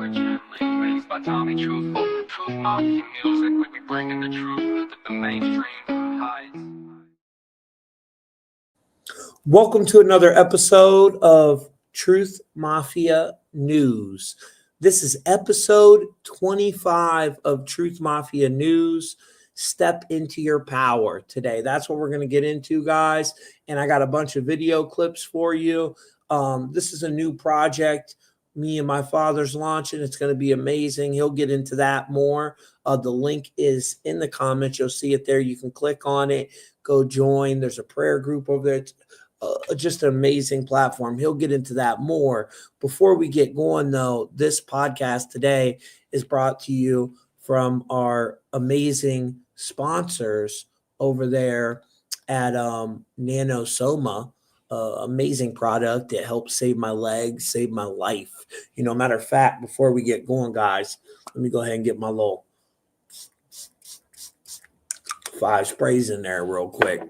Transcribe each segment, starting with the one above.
origin, based by Tommy Truthful. Truth Mafia music, we be bringing the truth that the mainstream hides. Welcome to another episode of Truth Mafia News. This is episode 25 of Truth Mafia News. Step into your power today. That's what we're going to get into, guys. And I got a bunch of video clips for you. This is a new project me and my father's launching. It's going to be amazing. He'll get into that more. The link is in the comments. You'll see it there. You can click on it, go join. There's a prayer group over there. Just an amazing platform. He'll get into that more. Before we get going, though, this podcast today is brought to you from our amazing sponsors over there at NanoSoma. Amazing product that helps save my legs, save my life. You know, matter of fact, before we get going, guys, let me go ahead and get my little 5 sprays in there real quick.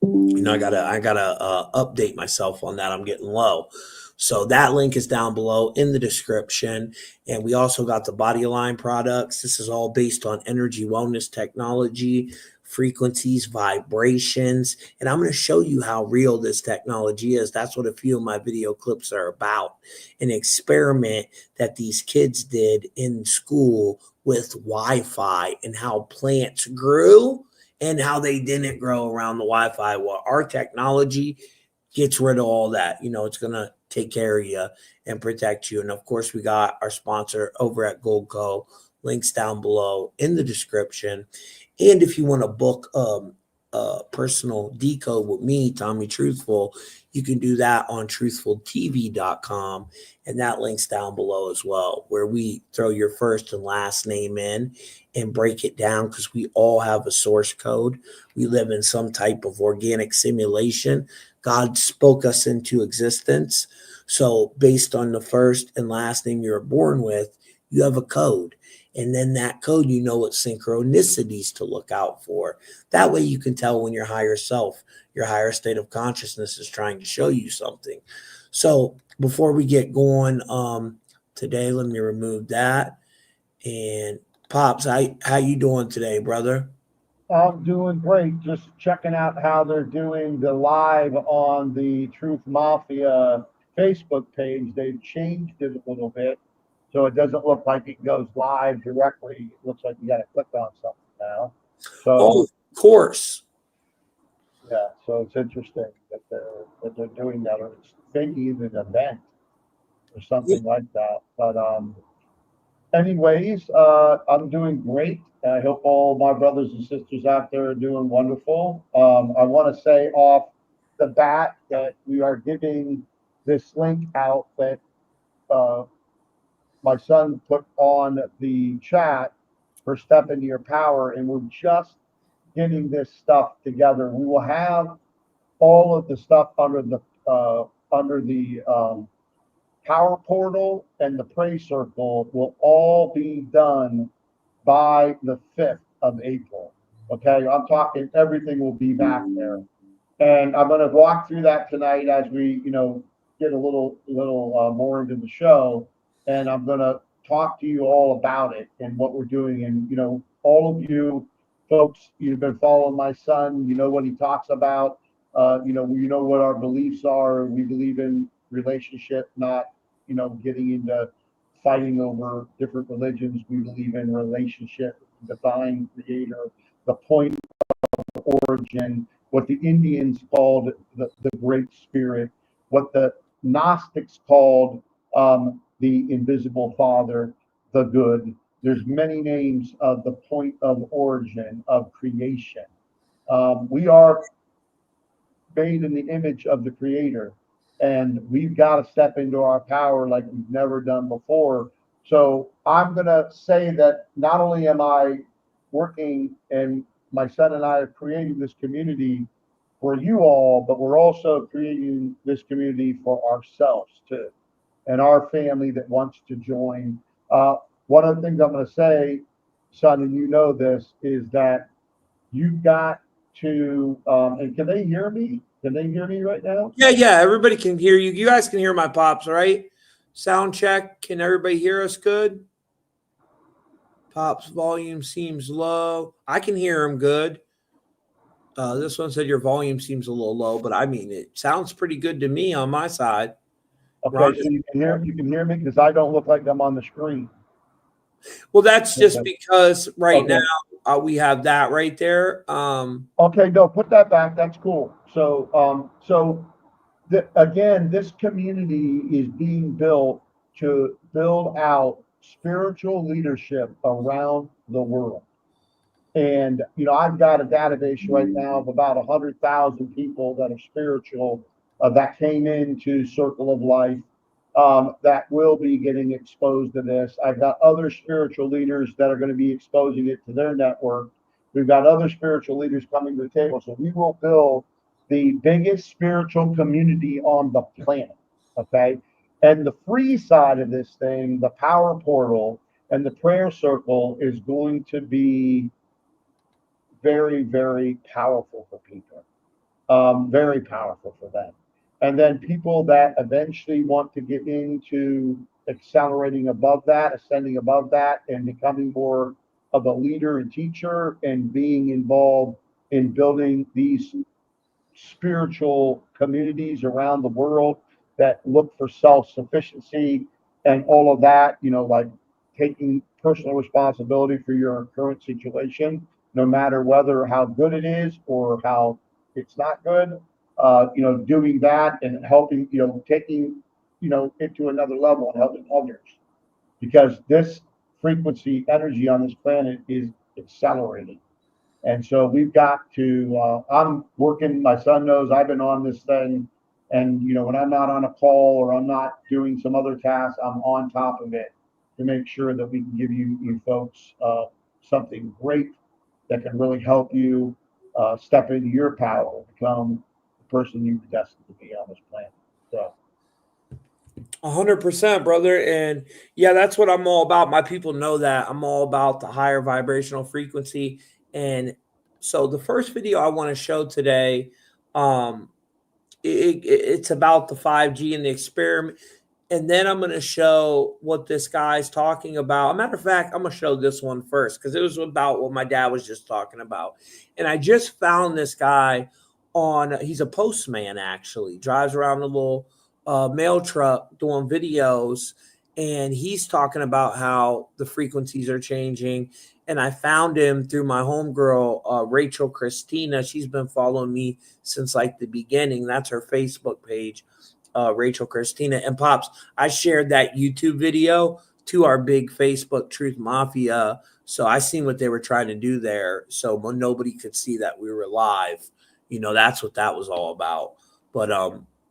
You know, I gotta update myself on that. I'm getting low. So that link is down below in the description. And we also got the Body Align products. This is all based on energy wellness technology, frequencies, vibrations. And I'm going to show you how real this technology is. That's what a few of my video clips are about. An experiment that these kids did in school with Wi-Fi and how plants grew and how they didn't grow around the Wi-Fi. Well, our technology gets rid of all that. You know, it's going to take care of you and protect you. And of course, we got our sponsor over at Goldco. Links down below in the description. And if you want to book a personal decode with me, Tommy Truthful, you can do that on truthfultv.com. And that link's down below as well, where we throw your first and last name in and break it down because we all have a source code. We live in some type of organic simulation. God spoke us into existence. So based on the first and last name you were born with, you have a code. And then that code, you know what synchronicities to look out for. That way you can tell when your higher self, your higher state of consciousness is trying to show you something. So before we get going today, let me remove that. And Pops, how you doing today, brother? I'm doing great. Just checking out how they're doing the live on the Truth Mafia Facebook page. They've changed it a little bit, so it doesn't look like it goes live directly. It looks like you got to click on something now. So, of course. Yeah, so it's interesting that they're doing that, or it's maybe even an event or something like that. But anyways, I'm doing great. I hope all my brothers and sisters out there are doing wonderful. I want to say off the bat that we are giving this link out that my son put on the chat for Step Into Your Power, and we're just getting this stuff together. We will have all of the stuff under the Power Portal and the Pray Circle will all be done by the 5th of April. Okay, I'm talking everything will be back there. And I'm going to walk through that tonight as we, get a little more into the show. And I'm going to talk to you all about it and what we're doing. And, all of you folks, you've been following my son. You know what he talks about. You know what our beliefs are. We believe in relationship, not getting into fighting over different religions. We believe in relationship, divine creator, the point of origin, what the Indians called the Great Spirit, what the Gnostics called the invisible Father, the good. There's many names of the point of origin of creation. We are made in the image of the Creator. And we've got to step into our power like we've never done before. So I'm going to say that not only am I working and my son and I are creating this community for you all, but we're also creating this community for ourselves too, and our family that wants to join. One of the things I'm going to say, son, and you know this, is that you've got to, and can they hear me? Can they hear me right now? Yeah, everybody can hear you. You guys can hear my Pops, right? Sound check. Can everybody hear us good? Pop's volume seems low. I can hear him good. This one said your volume seems a little low, but I mean, it sounds pretty good to me on my side. Okay, Ron, so you can hear me because I don't look like I'm on the screen. well, that's just because right Okay. now we have that right there. Okay, no, put that back. That's cool. So, again, this community is being built to build out spiritual leadership around the world. And, I've got a database right now of about 100,000 people that are spiritual that came into Circle of Life that will be getting exposed to this. I've got other spiritual leaders that are going to be exposing it to their network. We've got other spiritual leaders coming to the table. So we will build the biggest spiritual community on the planet. Okay. And the free side of this thing, the power portal and the prayer circle, is going to be very, very powerful for people. Very powerful for them. And then people that eventually want to get into accelerating above that, ascending above that, and becoming more of a leader and teacher and being involved in building these spiritual communities around the world that look for self-sufficiency and all of that, like taking personal responsibility for your current situation, no matter whether how good it is or how it's not good, doing that and helping, taking, it to another level and helping others, because this frequency energy on this planet is accelerating. And so we've got to, I'm working, my son knows I've been on this thing. And, when I'm not on a call or I'm not doing some other tasks, I'm on top of it to make sure that we can give you folks something great that can really help you step into your power, become the person you're destined to be on this planet. So. 100%, brother. And yeah, that's what I'm all about. My people know that I'm all about the higher vibrational frequency. And so the first video I want to show today, it's about the 5G and the experiment. And then I'm going to show what this guy's talking about. As a matter of fact, I'm going to show this one first because it was about what my dad was just talking about. And I just found this guy he's a postman, actually, drives around a little mail truck doing videos. And he's talking about how the frequencies are changing. And I found him through my homegirl, Rachel Christina. She's been following me since like the beginning. That's her Facebook page. Rachel Christina. And Pops, I shared that YouTube video to our big Facebook Truth Mafia. So I seen what they were trying to do there. So nobody could see that we were live. That's what that was all about. But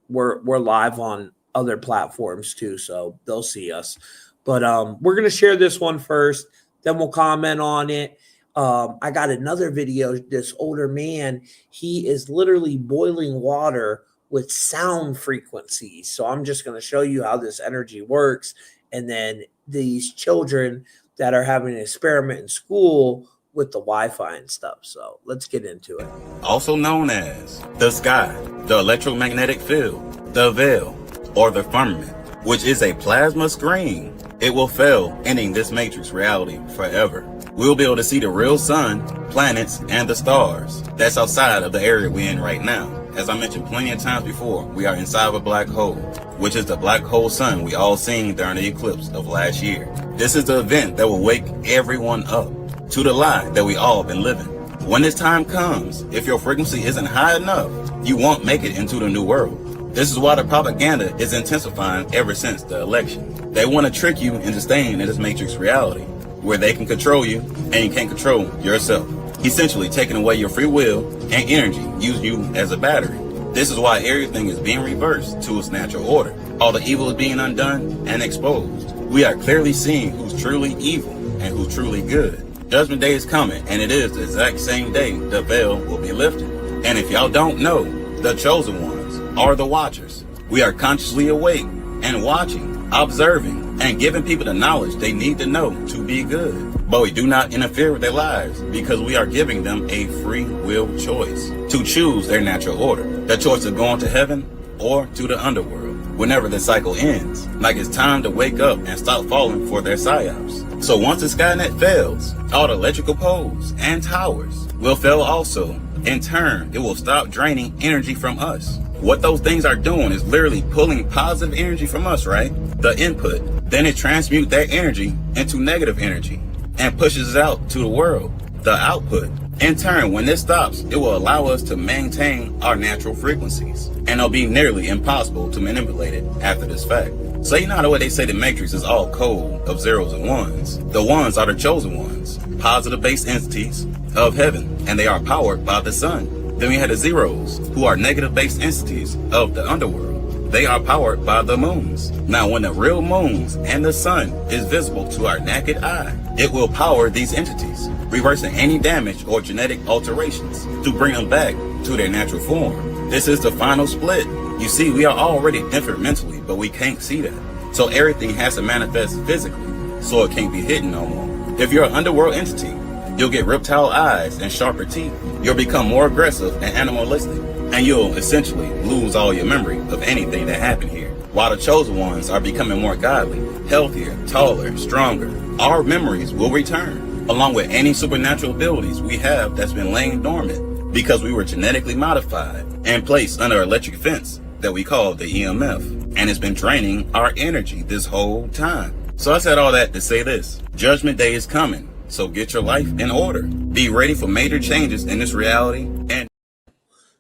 we're live on other platforms too, so they'll see us. But we're gonna share this one first, then we'll comment on it. I got another video. This older man, he is literally boiling water with sound frequencies. So I'm just going to show you how this energy works. And then these children that are having an experiment in school with the Wi-Fi and stuff. So let's get into it. Also known as the sky, the electromagnetic field, the veil, or the firmament, which is a plasma screen. It will fail, ending this matrix reality forever. We'll be able to see the real sun, planets, and the stars. That's outside of the area we're in right now. As I mentioned plenty of times before, we are inside of a black hole, which is the black hole sun we all seen during the eclipse of last year. This is the event that will wake everyone up to the lie that we all been living. When this time comes, if your frequency isn't high enough, you won't make it into the new world. This is why the propaganda is intensifying ever since the election. They want to trick you into staying in this matrix reality, where they can control you and you can't control yourself. Essentially taking away your free will and energy, using you as a battery. This is why everything is being reversed to its natural order. All the evil is being undone and exposed. We are clearly seeing who's truly evil and who's truly good. Judgment Day is coming, and it is the exact same day the veil will be lifted. And if y'all don't know, the chosen ones are the watchers. We are consciously awake and watching, observing, and giving people the knowledge they need to know to be good. But we do not interfere with their lives because we are giving them a free will choice to choose their natural order. The choice of going to heaven or to the underworld. whenever the cycle ends, like it's time to wake up and stop falling for their psyops. So once the Skynet fails, all the electrical poles and towers will fail also. In turn, it will stop draining energy from us. What those things are doing is literally pulling positive energy from us, right? The input. Then it transmutes that energy into negative energy and pushes it out to the world, the output. In turn, when this stops, it will allow us to maintain our natural frequencies, and it'll be nearly impossible to manipulate it after this fact. So you know how the way they say the Matrix is all code of zeros and ones. The ones are the chosen ones, positive-based entities of heaven, and they are powered by the sun. Then we have the zeros, who are negative-based entities of the underworld. They are powered by the moons. Now, when the real moons and the sun is visible to our naked eye, it will power these entities, reversing any damage or genetic alterations to bring them back to their natural form. This is the final split. You see, we are already different mentally, but we can't see that. So everything has to manifest physically, so it can't be hidden no more. If you're an underworld entity, you'll get reptile eyes and sharper teeth. You'll become more aggressive and animalistic, and you'll essentially lose all your memory of anything that happened here. While the chosen ones are becoming more godly, healthier, taller, stronger, our memories will return, along with any supernatural abilities we have that's been laying dormant because we were genetically modified and placed under an electric fence that we call the EMF, and it's been draining our energy this whole time. So I said all that to say this: Judgment Day is coming, so get your life in order. Be ready for major changes in this reality. And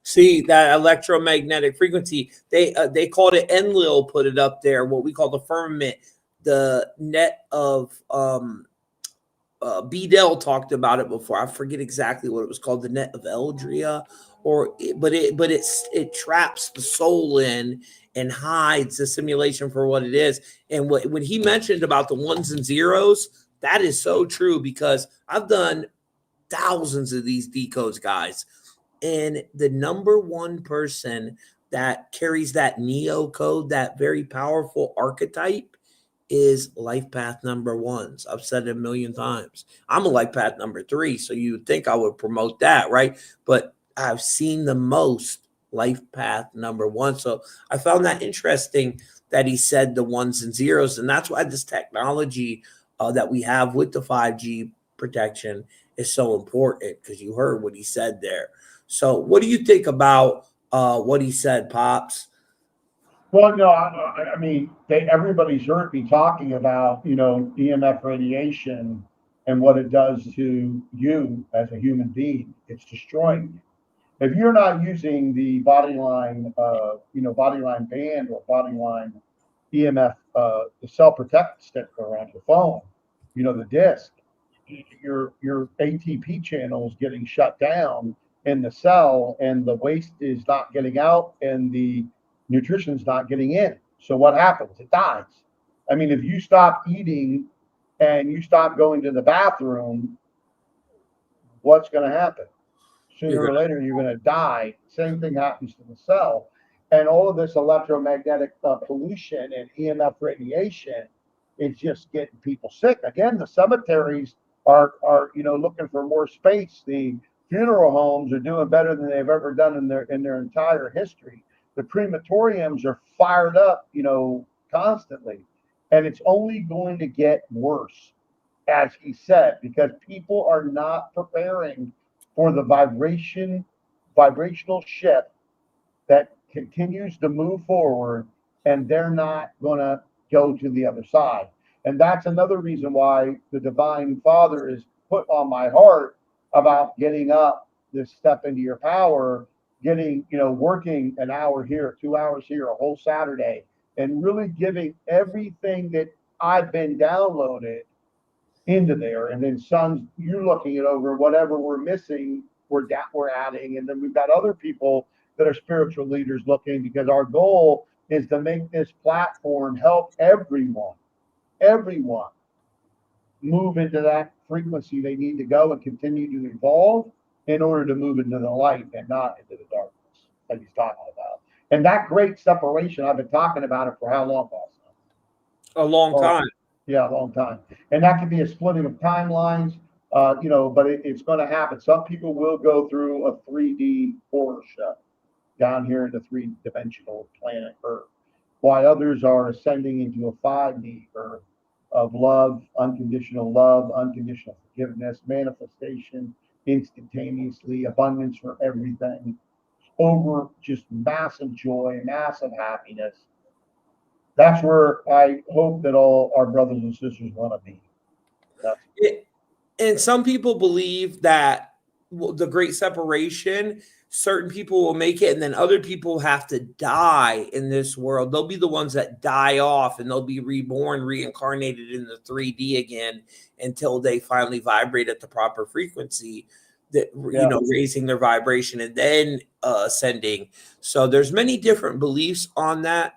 see that electromagnetic frequency, they called it, Enlil put it up there, what we call the firmament, the net of Bedell talked about it before. I forget exactly what it was called, the net of Eldria, but it traps the soul in and hides the simulation for what it is. And when he mentioned about the ones and zeros, that is so true, because I've done thousands of these decodes, guys, and the number one person that carries that Neo code, that very powerful archetype, is life path number ones. I've said it a million times. I'm a life path number 3, so you would think I would promote that, right? But I've seen the most life path number 1. So I found that interesting that he said the ones and zeros, and that's why this technology that we have with the 5G protection is so important, because you heard what he said there. So what do you think about what he said, Pops? Well, no, I mean, everybody's heard me talking about, EMF radiation and what it does to you as a human being. It's destroying you. If you're not using the bodyline band or bodyline EMF, the cell protect sticker around your phone, the disc, your ATP channel is getting shut down in the cell, and the waste is not getting out, and the nutrition's not getting in. So what happens? It dies. I mean, if you stop eating and you stop going to the bathroom, what's going to happen? Sooner or later, you're going to die. Same thing happens to the cell. And all of this electromagnetic pollution and EMF radiation is just getting people sick. Again, the cemeteries are looking for more space. The funeral homes are doing better than they've ever done in their entire history. The crematoriums are fired up, constantly. And it's only going to get worse, as he said, because people are not preparing for the vibrational shift that continues to move forward, and they're not going to go to the other side. And that's another reason why the Divine Father is put on my heart about getting up this step into your power, working an hour here, 2 hours here, a whole Saturday, and really giving everything that I've been downloaded into there. And then sons, you looking it over, whatever we're missing, we're adding. And then we've got other people that are spiritual leaders looking, because our goal is to make this platform help everyone move into that frequency they need to go and continue to evolve in order to move into the light and not into the darkness that he's talking about. And that great separation, I've been talking about it for how long, boss? A long time. Yeah, a long time. And that could be a splitting of timelines, but it's going to happen. Some people will go through a 3D horror show down here in the 3-dimensional planet Earth. while others are ascending into a 5D of love, unconditional forgiveness, manifestation instantaneously, abundance for everything, over just massive joy, massive happiness. That's where I hope that all our brothers and sisters want to be. That's And some people believe that the great separation, certain people will make it, and then other people have to die in this world. They'll be the ones that die off, and they'll be reborn, reincarnated in the 3D again until they finally vibrate at the proper frequency, that raising their vibration and then ascending. So there's many different beliefs on that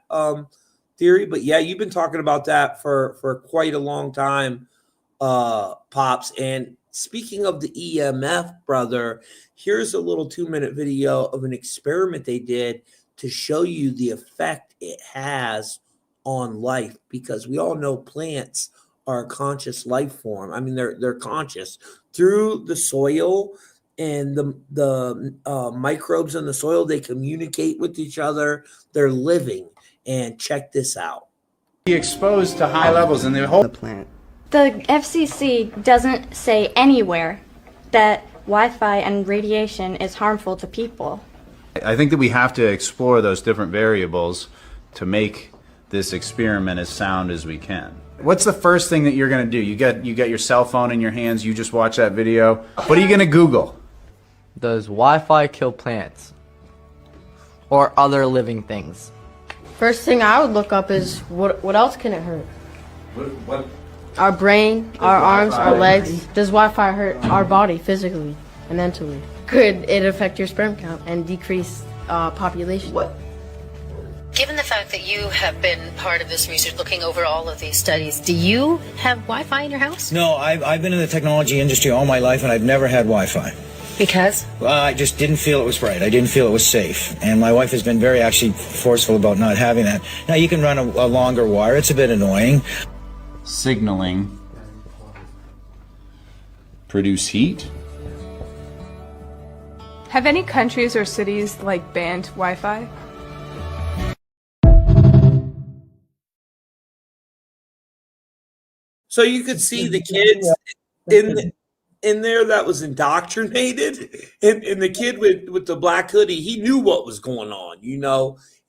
theory, but yeah, you've been talking about that for quite a long time, Pops. And speaking of the EMF, brother, here's a little 2-minute video of an experiment they did to show you the effect it has on life, because we all know plants are a conscious life form. I mean, they're conscious through the soil and the microbes in the soil. They communicate with each other. They're living. And check this out. Be exposed to high levels in the whole plant. The FCC doesn't say anywhere that Wi-Fi and radiation is harmful to people. I think that we have to explore those different variables to make this experiment as sound as we can. What's the first thing that you're going to do? You get your cell phone in your hands, you just watch that video. What are you going to Google? Does Wi-Fi kill plants? Or other living things? First thing I would look up is what else can it hurt? What? Our brain, our arms, our legs. Does Wi-Fi hurt our body physically and mentally? Could it affect your sperm count and decrease population? What? Given the fact that you have been part of this research, looking over all of these studies, do you have Wi-Fi in your house? No, I've been in the technology industry all my life, and I've never had Wi-Fi. Because? I just didn't feel it was right. I didn't feel it was safe. And my wife has been very actually forceful about not having that. Now, you can run a longer wire. It's a bit annoying. Signaling. Produce heat. Have any countries or cities like banned Wi-Fi? So you could see the kids in there that was indoctrinated, and the kid with the black hoodie, he knew what was going on.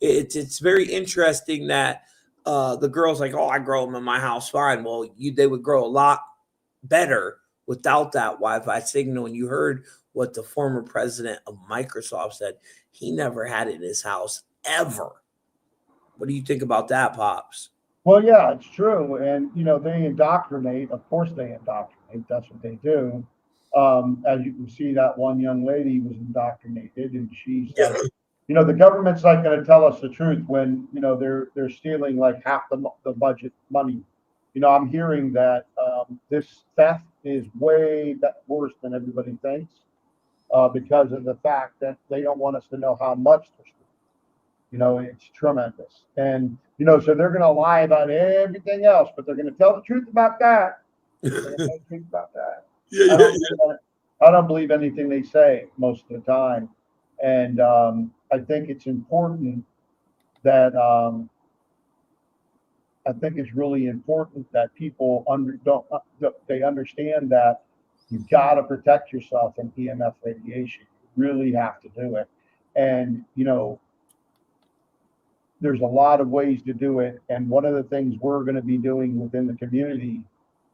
It's very interesting that the girl's like, oh, I grow them in my house fine. Well, they would grow a lot better without that Wi-Fi signal. And you heard what the former president of Microsoft said. He never had it in his house ever. What do you think about that, Pops? Well, yeah, it's true. And, they indoctrinate. Of course they indoctrinate. That's what they do. As you can see, that one young lady was indoctrinated, and she's, the government's not going to tell us the truth when, they're stealing like half the budget money. I'm hearing that this theft is way worse than everybody thinks because of the fact that they don't want us to know how much they're stealing. It's tremendous. And, so they're going to lie about everything else, but they're going to tell the truth about that. I don't believe anything they say most of the time. And I think it's important that it's really important that people they understand that you've got to protect yourself from EMF radiation. You really have to do it. And, there's a lot of ways to do it. And one of the things we're going to be doing within the community,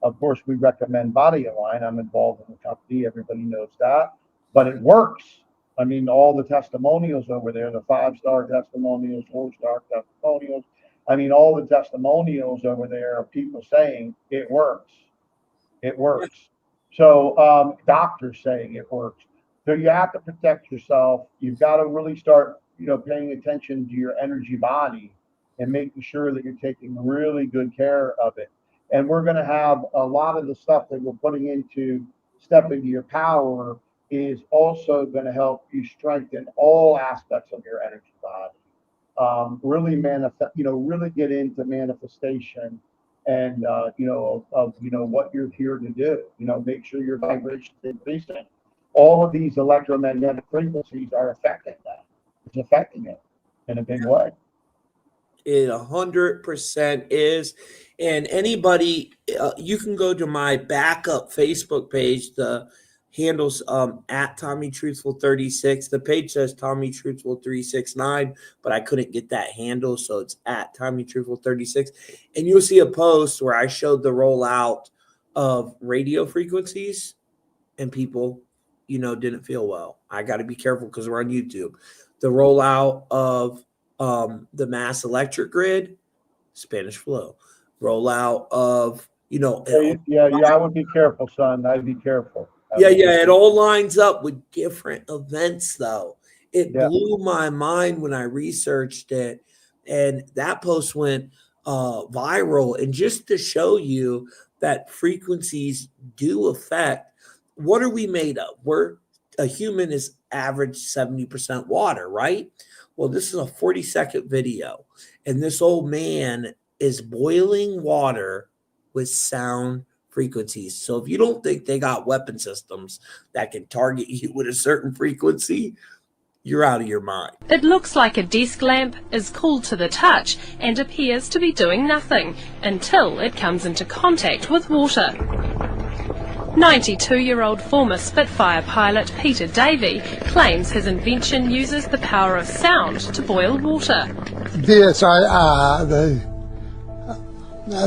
of course, we recommend Body Align. I'm involved in the company. Everybody knows that. But it works. I mean, all the testimonials over there, the 5-star testimonials, 4-star testimonials. I mean, all the testimonials over there are people saying it works. It works. So doctors saying it works. So you have to protect yourself. You've got to really start paying attention to your energy body and making sure that you're taking really good care of it. And we're going to have a lot of the stuff that we're putting into Step Into Your Power is also going to help you strengthen all aspects of your energy body. Really really get into manifestation and, of what you're here to do. Make sure your vibration is increasing. All of these electromagnetic frequencies are affecting that. It's affecting it in a big way. It 100% is. And anybody, you can go to my backup Facebook page. The handles at Tommy Truthful 36. The page says Tommy Truthful 369, but I couldn't get that handle, so it's at Tommy Truthful 36. And you'll see a post where I showed the rollout of radio frequencies, and people, didn't feel well. I got to be careful because we're on YouTube. The rollout of the mass electric grid, Spanish flu. Rollout of, Yeah, I would be careful, son. I'd be careful. yeah, it all lines up with different events, though. It Yeah. blew my mind when I researched it, and that post went viral. And just to show you that frequencies do affect, what are we made of? A human is average 70% water, right? Well, this is a 40-second video, and this old man is boiling water with sound frequencies. So if you don't think they got weapon systems that can target you with a certain frequency, you're out of your mind. It looks like a desk lamp, is cool to the touch, and appears to be doing nothing until it comes into contact with water. 92-year-old former Spitfire pilot Peter Davey claims his invention uses the power of sound to boil water. Yes,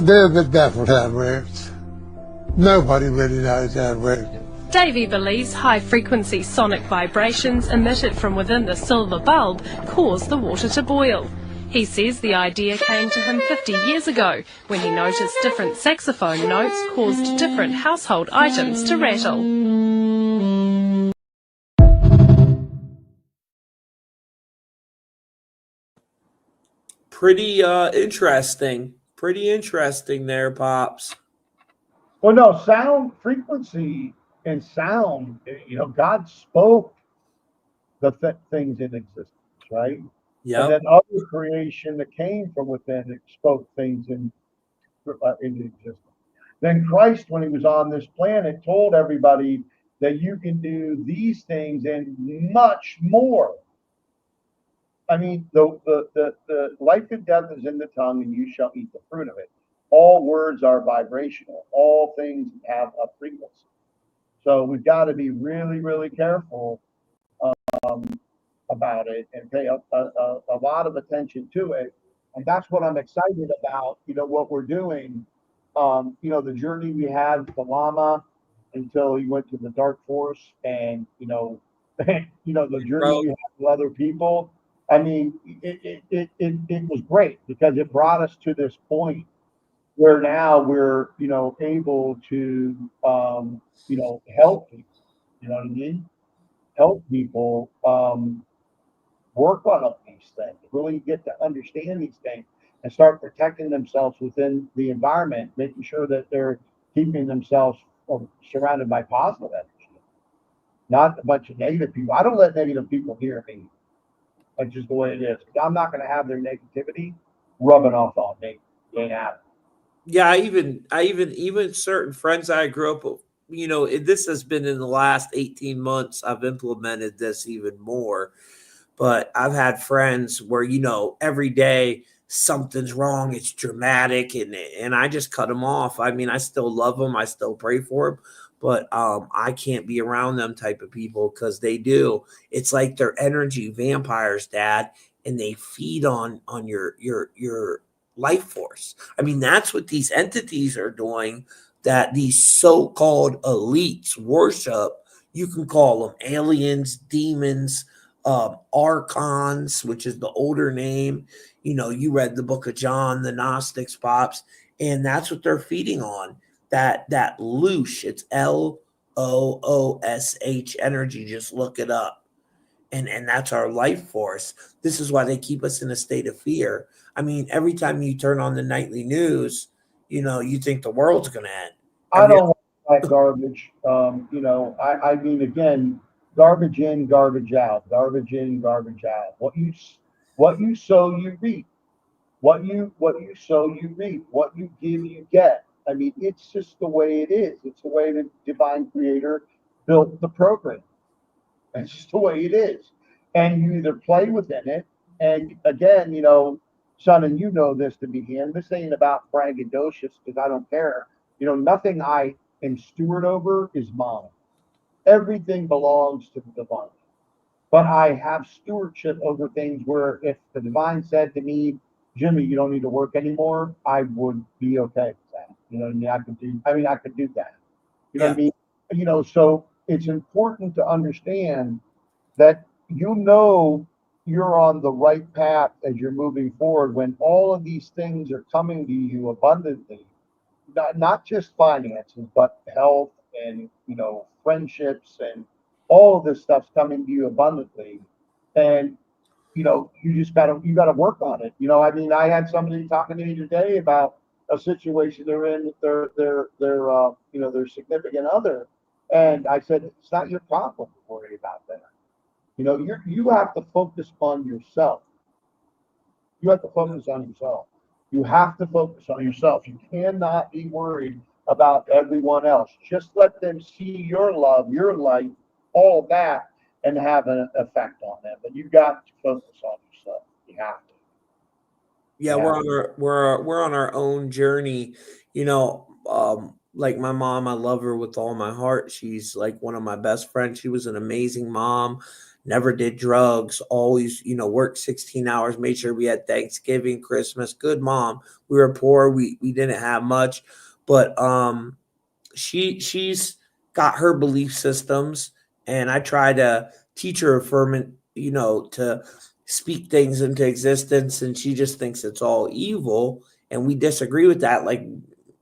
there's the devil how it works. Nobody really knows how it works. Davey believes high-frequency sonic vibrations emitted from within the silver bulb cause the water to boil. He says the idea came to him 50 years ago when he noticed different saxophone notes caused different household items to rattle. Pretty interesting. Pretty interesting there, Pops. Well, no, sound frequency and sound, God spoke the things in existence, right? Yeah. And then other creation that came from within it spoke things into existence. Then Christ, when he was on this planet, told everybody that you can do these things and much more. I mean, the life and death is in the tongue, and you shall eat the fruit of it. All words are vibrational. All things have a frequency. So we've got to be really, really careful about it and pay a lot of attention to it. And that's what I'm excited about, what we're doing. The journey we had with the Lama until he went to the dark force, and, the journey we had with other people. I mean, it was great because it brought us to this point where now we're, able to, help people, you know what I mean? Help people work on these things, really get to understand these things and start protecting themselves within the environment, making sure that they're keeping themselves surrounded by positive energy, not a bunch of negative people. I don't let negative people near me. That's just the way it is. I'm not going to have their negativity rubbing off on me. Ain't happening. Yeah, I even certain friends I grew up with, this has been in the last 18 months. I've implemented this even more, but I've had friends where, every day something's wrong. It's dramatic. And I just cut them off. I mean, I still love them. I still pray for them, but I can't be around them type of people because they do. It's like they're energy vampires, Dad, and they feed on your life force. I mean, that's what these entities are doing, that these so-called elites worship. You can call them aliens, demons, archons, which is the older name. You read the book of John, the Gnostics, Pops, and that's what they're feeding on. That loosh, it's LOOSH energy. Just look it up. And that's our life force. This is why they keep us in a state of fear. I mean, every time you turn on the nightly news, you think the world's going to end. I don't like garbage. I mean, again, garbage in, garbage out. Garbage in, garbage out. What you sow, you reap. What you sow, you reap. What you give, you get. I mean, it's just the way it is. It's the way the divine creator built the program. It's just the way it is. And you either play within it, and again, son, and you know this to be him. This ain't about braggadocious because I don't care. Nothing I am steward over is mine. Everything belongs to the divine. But I have stewardship over things where if the divine said to me, Jimmy, you don't need to work anymore, I would be okay with that. You know what I mean? I could do that. You know what I mean? So it's important to understand that you're on the right path as you're moving forward when all of these things are coming to you abundantly, not just finances, but health and friendships and all of this stuff's coming to you abundantly. And you gotta work on it. I had somebody talking to me today about a situation they're in with their significant other, and I said it's not your problem to worry about that. You have to focus on yourself. You have to focus on yourself. You have to focus on yourself. You cannot be worried about everyone else. Just let them see your love, your light, all that, and have an effect on them. But you got to focus on yourself. You have to. Yeah, we're on our own journey. Like my mom, I love her with all my heart. She's like one of my best friends. She was an amazing mom, never did drugs, always, worked 16 hours, made sure we had Thanksgiving, Christmas. Good mom. We were poor, we didn't have much, but she's got her belief systems, and I try to teach her affirmant, to speak things into existence, and she just thinks it's all evil, and we disagree with that. Like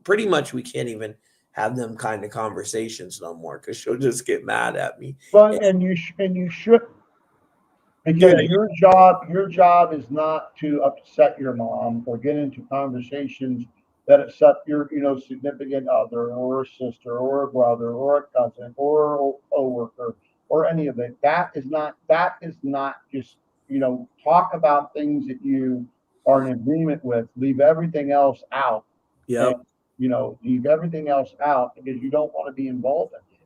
pretty much we can't even have them kind of conversations no more because she'll just get mad at me. But and you should, because Yeah. your job is not to upset your mom or get into conversations that upset your significant other or a sister or a brother or a cousin or a coworker or any of it. That is not just talk about things that you are in agreement with. Leave everything else out. And Yep. leave everything else out because you don't want to be involved in it.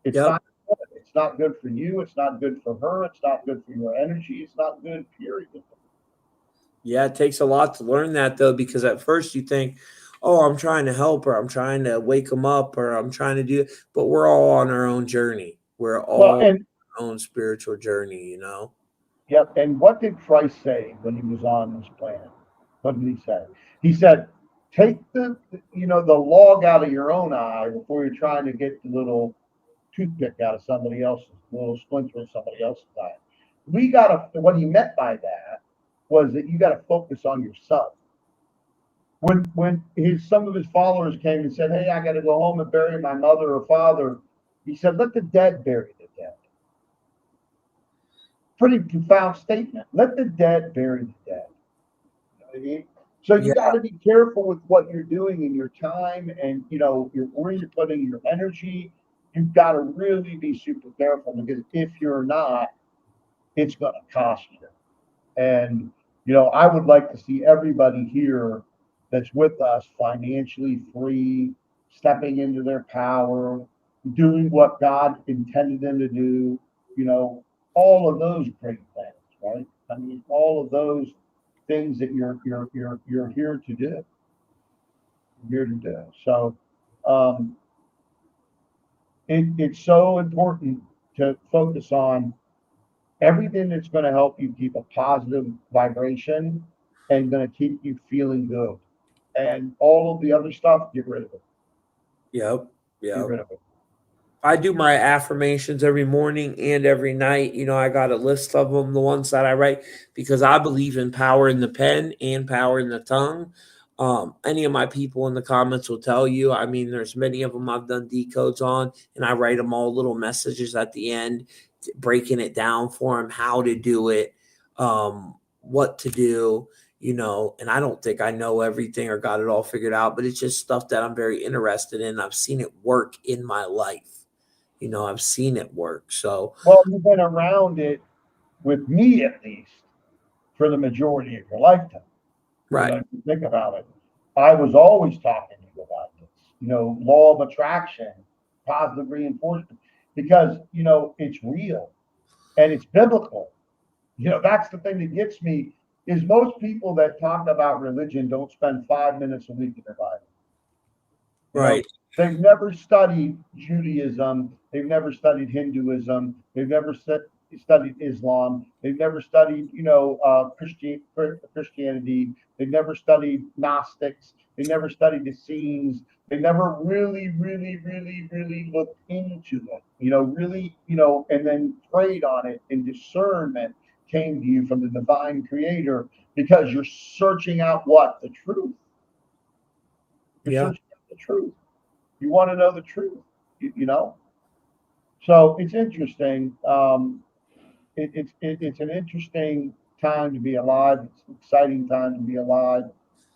It's Yep. not good. It's not good for you. It's not good for her. It's not good for your energy. It's not good, period. Yeah, it takes a lot to learn that though, because at first you think, "Oh, I'm trying to help her. I'm trying to wake them up, or I'm trying to do," but we're all on our own journey. We're Well, all and on our own spiritual journey. yep. And what did Christ say when he was on this planet? What did he say? He said, "Take the log out of your own eye before you're trying to get the little toothpick out of somebody else's, little splinter of somebody else's eye." What he meant by that was that you got to focus on yourself. When some of his followers came and said, "Hey, I got to go home and bury my mother or father," he said, "Let the dead bury the dead." Pretty profound statement. Let the dead bury the dead. You know what I mean? So you Yeah. got to be careful with what you're doing in your time, and where you're putting your energy. You've got to really be super careful because if you're not, it's going to cost you. And I would like to see everybody here that's with us financially free, stepping into their power, doing what God intended them to do. All of those great things, right? I mean, all of those things that you're here to do. Here to do. So, um, it's so important to focus on everything that's going to help you keep a positive vibration and going to keep you feeling good. And all of the other stuff, get rid of it. Yep. Get Yep. rid of it. I do my affirmations every morning and every night. I got a list of them, the ones that I write, because I believe in power in the pen and power in the tongue. Any of my people in the comments will tell you. I mean, there's many of them I've done decodes on, and I write them all little messages at the end, breaking it down for them, how to do it, what to do. And I don't think I know everything or got it all figured out, but it's just stuff that I'm very interested in. I've seen it work in my life. I've seen it work. So, Well, you've been around it with me at least for the majority of your lifetime. right. If you think about it, I was always talking to you about this. Law of attraction, positive reinforcement, because it's real and it's biblical. That's the thing that gets me is most people that talk about religion don't spend 5 minutes a week in their Bible. You know, Right. they've never studied Judaism. They've never studied Hinduism. They've never studied Islam. They've never studied, Christianity. They've never studied Gnostics. They never studied the Essenes. They never really looked into it, and then prayed on it, and discernment came to you from the divine creator because you're searching out what? The truth. You're searching out the truth. You want to know the truth, So it's interesting. It's an interesting time to be alive. It's an exciting time to be alive.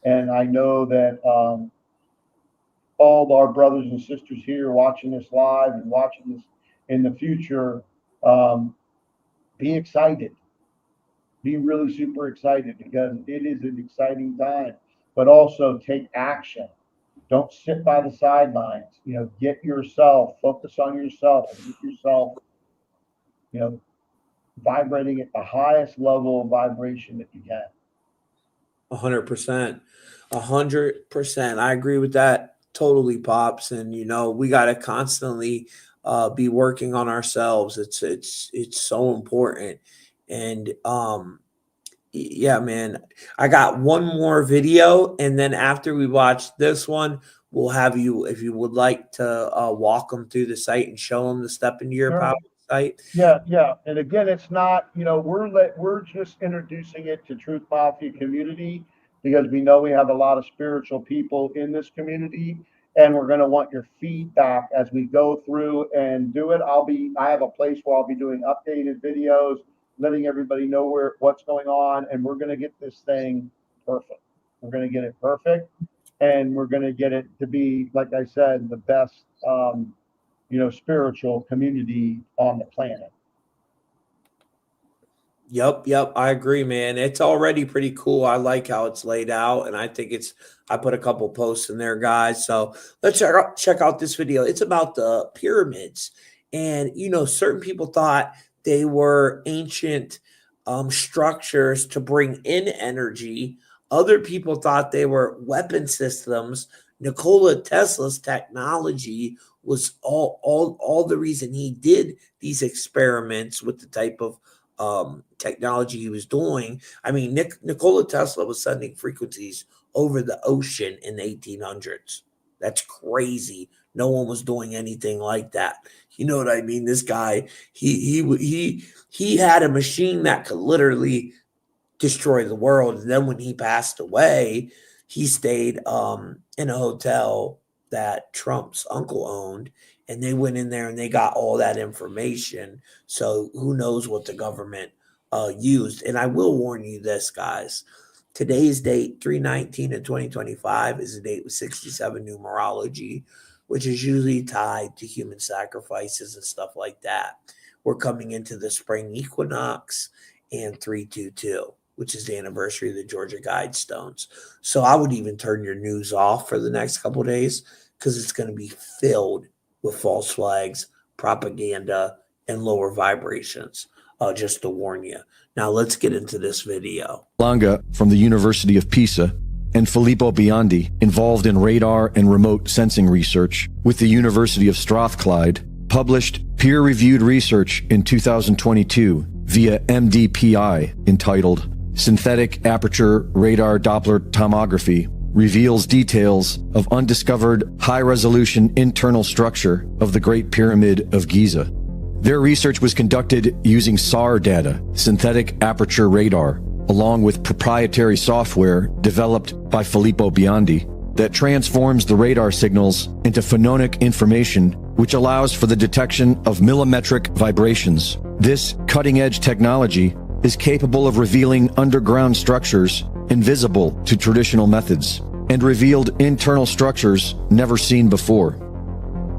And I know that all our brothers and sisters here watching this live and watching this in the future, be excited. Be really super excited because it is an exciting time, but also take action. Don't sit by the sidelines. Get yourself, focus on yourself, and get yourself, vibrating at the highest level of vibration that you can. 100%. 100%. I agree with that totally, Pops. And we got to constantly be working on ourselves. It's so important. And yeah, man, I got one more video, and then after we watch this one, we'll have you, if you would like to walk them through the site and show them the step into your power site. Yeah. And again, it's not, we're just introducing it to Truth Mafia community because we know we have a lot of spiritual people in this community, and we're going to want your feedback as we go through and do it. I have a place where I'll be doing updated videos, letting everybody know what's going on, and we're going to get this thing perfect. We're going to get it perfect, and we're going to get it to be, like I said, the best, spiritual community on the planet. Yep. I agree, man. It's already pretty cool. I like how it's laid out, and I think I put a couple posts in there, guys. So let's check out this video. It's about the pyramids, and certain people thought they were ancient structures to bring in energy. Other people thought they were weapon systems. Nikola Tesla's technology was all the reason he did these experiments with the type of technology he was doing. I mean, Nikola Tesla was sending frequencies over the ocean in the 1800s. That's crazy. No one was doing anything like that. You know what I mean? This guy, he had a machine that could literally destroy the world. And then when he passed away, he stayed in a hotel that Trump's uncle owned, and they went in there and they got all that information. So who knows what the government used. And I will warn you this, guys. Today's date, 3/19 of 2025, is a date with 67 numerology, which is usually tied to human sacrifices and stuff like that. We're coming into the spring equinox and 3/22, which is the anniversary of the Georgia Guidestones. So I would even turn your news off for the next couple of days because it's going to be filled with false flags, propaganda, and lower vibrations, just to warn you. Now let's get into this video. Langa from the University of Pisa and Filippo Biondi, involved in radar and remote sensing research with the University of Strathclyde, published peer-reviewed research in 2022 via MDPI entitled Synthetic Aperture Radar Doppler Tomography reveals details of undiscovered high-resolution internal structure of the Great Pyramid of Giza. Their research was conducted using SAR data, synthetic aperture radar, along with proprietary software developed by Filippo Biondi that transforms the radar signals into phononic information, which allows for the detection of millimetric vibrations. This cutting-edge technology is capable of revealing underground structures invisible to traditional methods and revealed internal structures never seen before.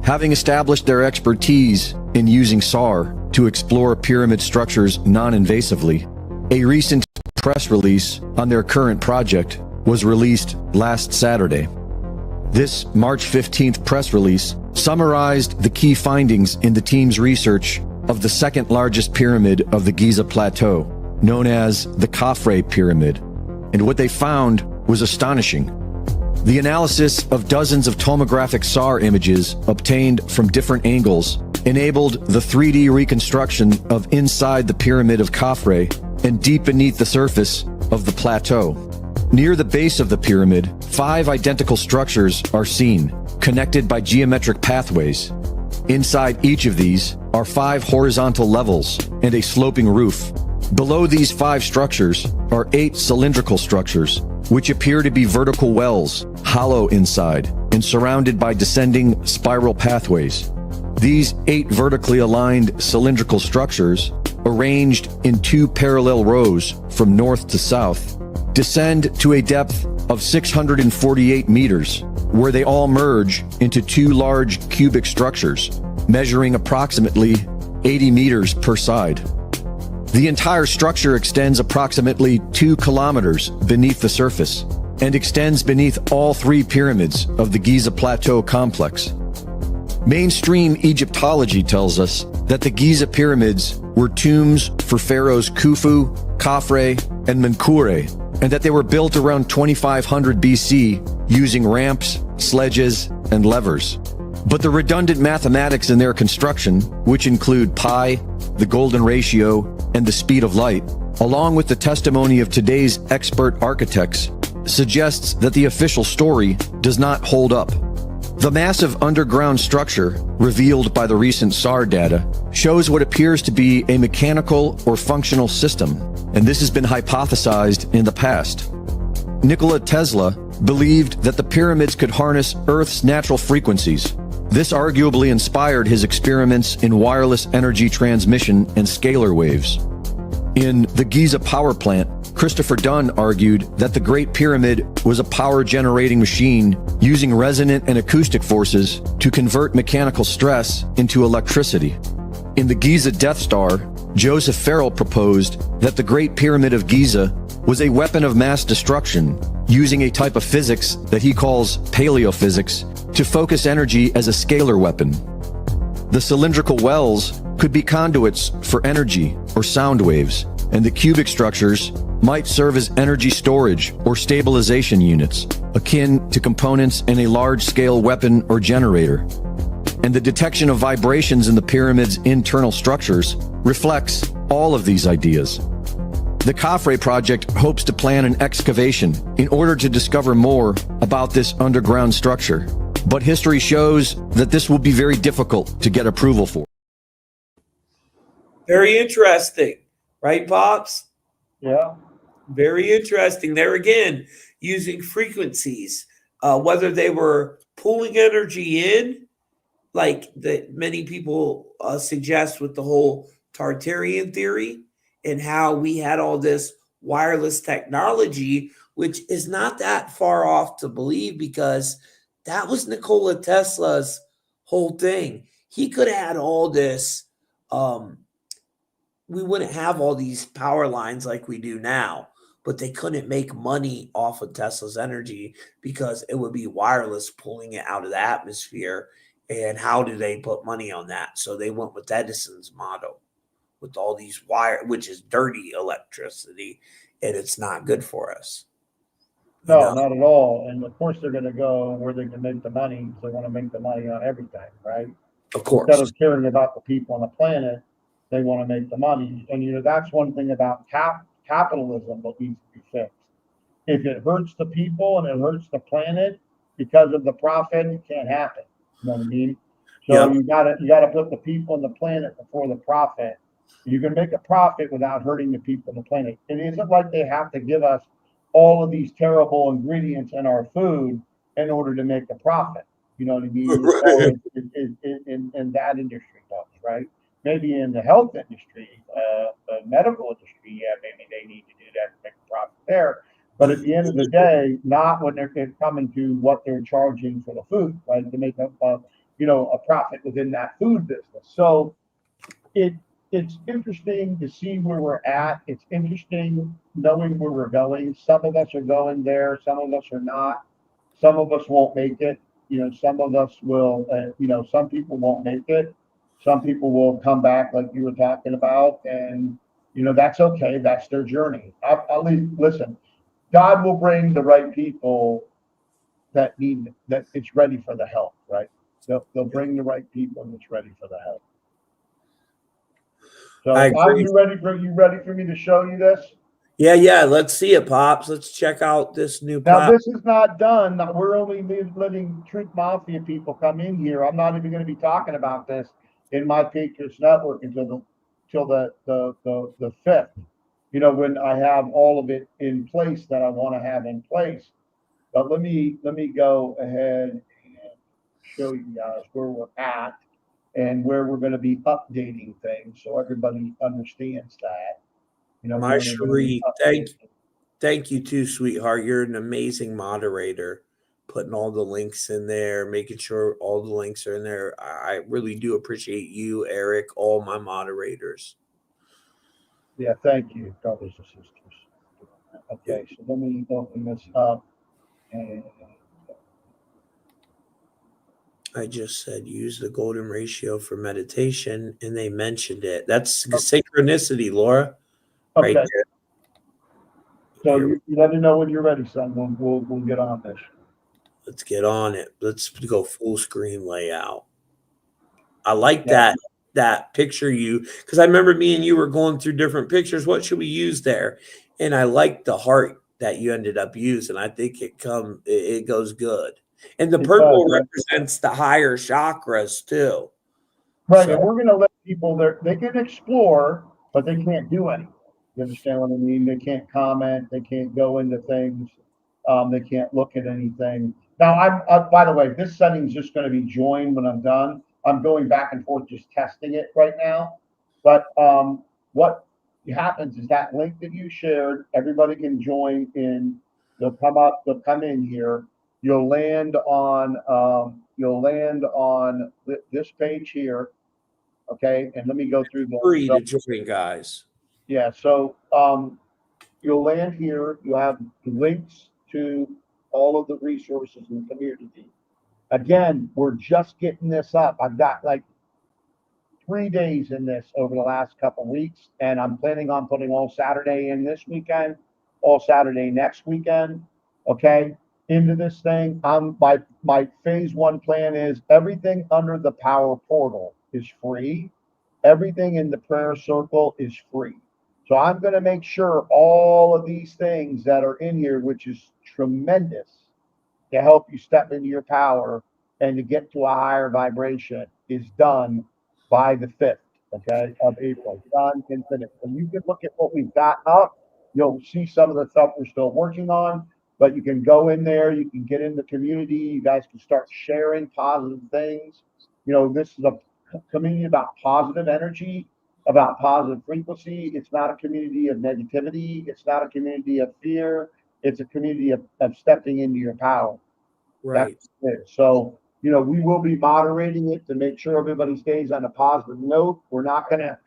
Having established their expertise in using SAR to explore pyramid structures non-invasively, a recent press release on their current project was released last Saturday. This March 15th press release summarized the key findings in the team's research of the second largest pyramid of the Giza Plateau, known as the Khafre Pyramid, and what they found was astonishing. The analysis of dozens of tomographic SAR images obtained from different angles enabled the 3D reconstruction of inside the pyramid of Khafre and deep beneath the surface of the plateau. Near the base of the pyramid, 5 identical structures are seen, connected by geometric pathways. Inside each of these are 5 horizontal levels and a sloping roof. Below these 5 structures are 8 cylindrical structures, which appear to be vertical wells, hollow inside, and surrounded by descending spiral pathways. These 8 vertically aligned cylindrical structures, arranged in 2 parallel rows from north to south, descend to a depth of 648 meters, where they all merge into 2 large cubic structures, measuring approximately 80 meters per side. The entire structure extends approximately 2 kilometers beneath the surface and extends beneath all 3 pyramids of the Giza Plateau complex. Mainstream Egyptology tells us that the Giza pyramids were tombs for pharaohs Khufu, Khafre, and Menkaure, and that they were built around 2500 BC using ramps, sledges, and levers. But the redundant mathematics in their construction, which include pi, the golden ratio, and the speed of light, along with the testimony of today's expert architects, suggests that the official story does not hold up. The massive underground structure revealed by the recent SAR data shows what appears to be a mechanical or functional system, and this has been hypothesized in the past. Nikola Tesla believed that the pyramids could harness Earth's natural frequencies. This arguably inspired his experiments in wireless energy transmission and scalar waves. In the Giza power plant, Christopher Dunn argued that the Great Pyramid was a power-generating machine using resonant and acoustic forces to convert mechanical stress into electricity. In the Giza Death Star, Joseph Farrell proposed that the Great Pyramid of Giza was a weapon of mass destruction using a type of physics that he calls paleophysics to focus energy as a scalar weapon. The cylindrical wells could be conduits for energy or sound waves, and the cubic structures might serve as energy storage or stabilization units, akin to components in a large-scale weapon or generator. And the detection of vibrations in the pyramid's internal structures reflects all of these ideas. The Khafre project hopes to plan an excavation in order to discover more about this underground structure, but history shows that this will be very difficult to get approval for. Very interesting, right, Pops? Yeah. Very interesting. There again, using frequencies, whether they were pulling energy in, like that many people suggest with the whole Tartarian theory, and how we had all this wireless technology, which is not that far off to believe, because that was Nikola Tesla's whole thing. He could have had all this. We wouldn't have all these power lines like we do now, but they couldn't make money off of Tesla's energy because it would be wireless pulling it out of the atmosphere. And how do they put money on that? So they went with Edison's model with all these wire, which is dirty electricity, and it's not good for us. No, not at all. And of course, they're going to go where they can make the money. So they want to make the money on everything, right? Of course. Instead of caring about the people on the planet, they want to make the money. And, that's one thing about capitalism that needs to be fixed. If it hurts the people and it hurts the planet because of the profit, it can't happen. You know what I mean? So you gotta put the people and the planet before the profit. You can make a profit without hurting the people and the planet. It isn't like they have to give us all of these terrible ingredients in our food in order to make a profit. You know what I mean? Or in that industry does, right? Maybe in the health industry, the medical industry, maybe they need to do that to make a profit there. But at the end of the day, not when they're coming to what they're charging for the food, right? To make a profit within that food business. So it's interesting to see where we're at. It's interesting knowing where we're going. Some of us are going there. Some of us are not. Some of us won't make it. Some of us will, some people won't make it. Some people will come back like you were talking about. And, That's okay. That's their journey. Listen, God will bring the right people that it's ready for the help, right? They'll bring the right people that's ready for the help. So I agree. you ready for me to show you this? Yeah. Let's see it, Pops. Let's check out this new Now platform. this is not done. We're only letting Truth Mafia people come in here. I'm not even going to be talking about this in my Patriots Network until the 5th. When I have all of it in place that I want to have in place. But let me go ahead and show you guys where we're at and where we're going to be updating things so everybody understands that. My Cherie, thank you too, sweetheart. You're an amazing moderator, putting all the links in there, making sure all the links are in there. I really do appreciate you, Eric, all my moderators. Yeah, thank you, brothers and sisters. Okay, so let me open this up. And I just said use the golden ratio for meditation, and they mentioned it. That's synchronicity, Laura. okay. Right there. So you let me know when you're ready, son. We'll get on this. Let's get on it. Let's go full screen layout. I like that picture because I remember me and you were going through different pictures. What should we use there? And I like the heart that you ended up using. I think it goes good. And the purple represents the higher chakras too. Right, and we're going to let people they can explore, but they can't do anything. You understand what I mean? They can't comment. They can't go into things. They can't look at anything. Now, by the way, this setting is just going to be joined when I'm done. I'm going back and forth just testing it right now. But what happens is that link that you shared, everybody can join in. They'll come in here. You'll land on this page here. Okay, and let me go through the free to join, guys. Yeah, so you'll land here. You have links to all of the resources in the community. Again, we're just getting this up. I've got like 3 days in this over the last couple of weeks, and I'm planning on putting all Saturday in this weekend, all Saturday next weekend. Okay, into this thing. My phase 1 plan is everything under the power portal is free. Everything in the prayer circle is free. So I'm going to make sure all of these things that are in here, which is tremendous to help you step into your power and to get to a higher vibration, is done by the 5th, okay, of April. Done and finished. And you can look at what we've got up. You'll see some of the stuff we're still working on, but you can go in there. You can get in the community. You guys can start sharing positive things. This is a community about positive energy, about positive frequency. It's not a community of negativity. It's not a community of fear. It's a community of stepping into your power. Right. That's it. So, we will be moderating it to make sure everybody stays on a positive note. We're not going to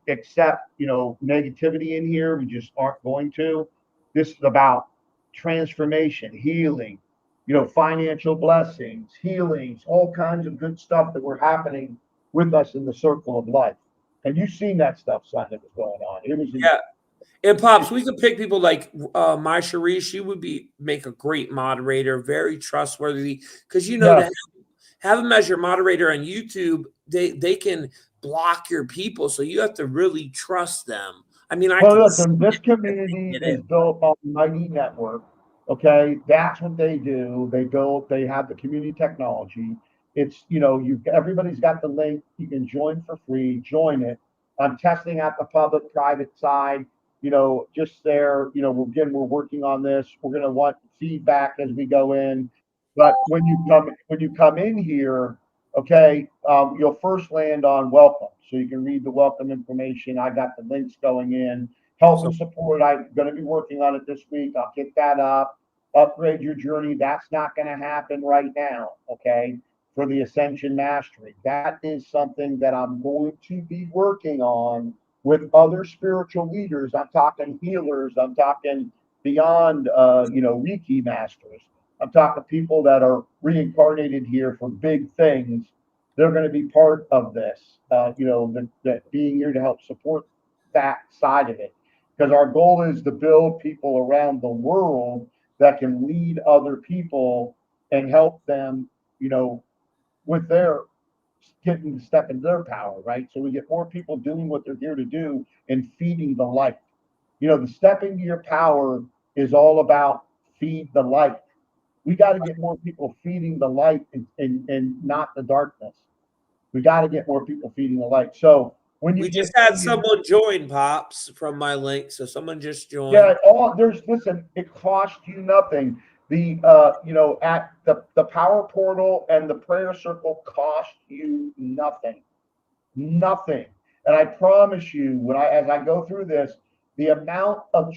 accept, negativity in here. We just aren't going to. This is about transformation, healing, financial blessings, healings, all kinds of good stuff that were happening with us in the circle of life. And you've seen that stuff, son, that was going on. It was And Pops, we could pick people like my Cherie. She would make a great moderator, very trustworthy. Because to have them as your moderator on YouTube, they can block your people, so you have to really trust them. I mean, listen, this community is built on Mighty Network. Okay, that's what they do. They have the community technology. It's everybody's got the link. You can join for free. Join it. I'm testing out the public-private side. Just there. We're working on this. We're going to want feedback as we go in. But when you come in here, okay, you'll first land on welcome, so you can read the welcome information. I got the links going in. Help and support. I'm going to be working on it this week. I'll get that up. Upgrade your journey. That's not going to happen right now. Okay, for the Ascension Mastery, that is something that I'm going to be working on with other spiritual leaders. I'm talking healers. I'm talking beyond, Reiki masters. I'm talking people that are reincarnated here for big things. They're going to be part of this, that being here to help support that side of it, because our goal is to build people around the world that can lead other people and help them, with their getting to step into their power, right? So we get more people doing what they're here to do and feeding the light. The step into your power is all about feed the light. We got to get more people feeding the light and not the darkness. We got to get more people feeding the light. So when you just had someone join, Pops, from my link. So someone just joined. Yeah, listen, it costs you nothing. The at the power portal and the prayer circle cost you nothing. Nothing. And I promise you, as I go through this, the amount of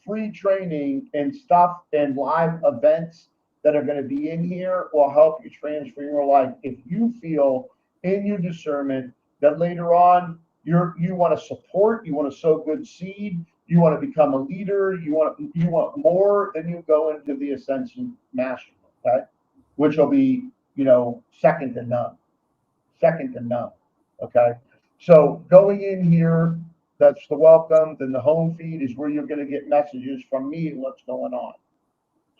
free training and stuff and live events that are going to be in here will help you transfer your life. If you feel in your discernment that later on you want to support, you want to sow good seed, you want to become a leader, you want more, then you go into the Ascension Master, okay? Which will be, second to none. Second to none. Okay. So going in here, that's the welcome. Then the home feed is where you're going to get messages from me and what's going on.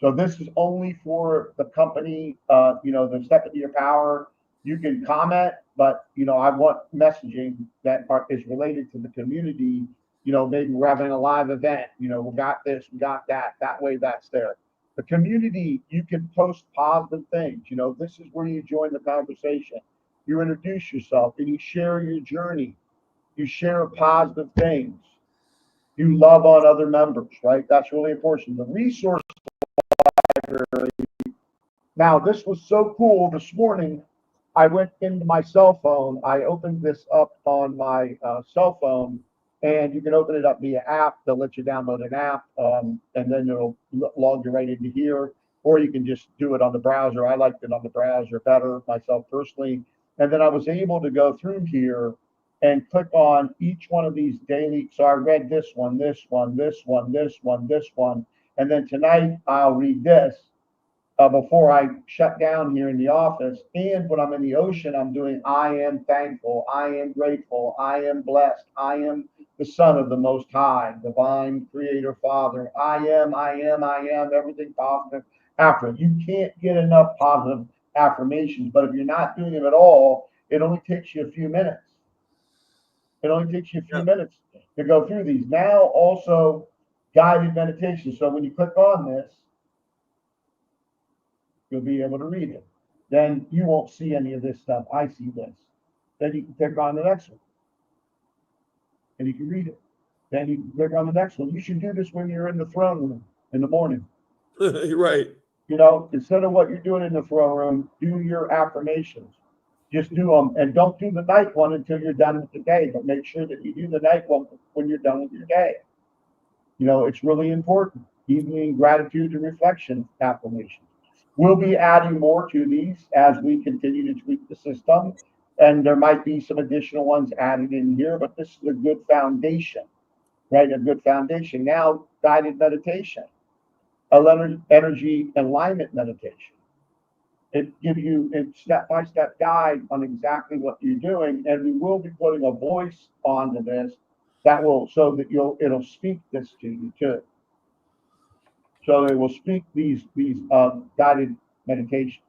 So this is only for the company, the step into your power. You can comment, but I want messaging that is related to the community. Maybe we're having a live event, we got this, we got that. That way that's there. The community, you can post positive things. This is where you join the conversation. You introduce yourself and you share your journey. You share positive things. You love on other members, right? That's really important. The resource library. Now, this was so cool. This morning, I went into my cell phone. I opened this up on my cell phone, and you can open it up via app. They'll let you download an app, and then it'll log you right into here. Or you can just do it on the browser. I liked it on the browser better myself personally. And then I was able to go through here and click on each one of these daily. So I read this one, this one, this one, this one, this one. And then tonight I'll read this before I shut down here in the office. And when I'm in the ocean, I'm doing, I am thankful, I am grateful, I am blessed, I am the Son of the Most High, divine creator Father. I am, everything positive after. You can't get enough positive affirmations, but if you're not doing them at all, it only takes you a few minutes. It only takes you a few minutes to go through these. Now also guided meditation. So when you click on this, you'll be able to read it. Then you won't see any of this stuff. I see this. Then you can click on the next one and you can read it. Then you can click on the next one. You should do this when you're in the throne room in the morning. You're right. Instead of what you're doing in the throne room, do your affirmations. Just do them, and don't do the night one until you're done with the day, but make sure that you do the night one when you're done with your day. It's really important. Evening gratitude and reflection affirmations. We'll be adding more to these as we continue to tweak the system, and there might be some additional ones added in here, but this is a good foundation, right? A good foundation. Now, guided meditation, energy alignment meditation. It gives you a step-by-step guide on exactly what you're doing, and we will be putting a voice onto this that will, so that it'll speak this to you too. So it will speak these guided meditations.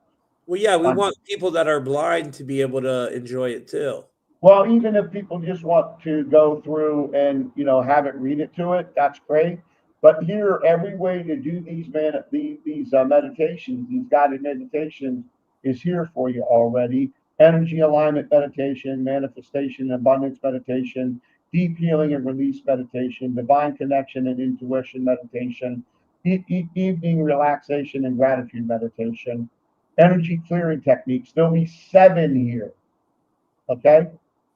Well, yeah, we want people that are blind to be able to enjoy it too. Well, even if people just want to go through and have it read it to it, that's great. But here, every way to do these meditations, these guided meditations, is here for you already. Energy alignment meditation, manifestation and abundance meditation, deep healing and release meditation, divine connection and intuition meditation, evening relaxation and gratitude meditation, energy clearing techniques. There'll be 7 here. Okay?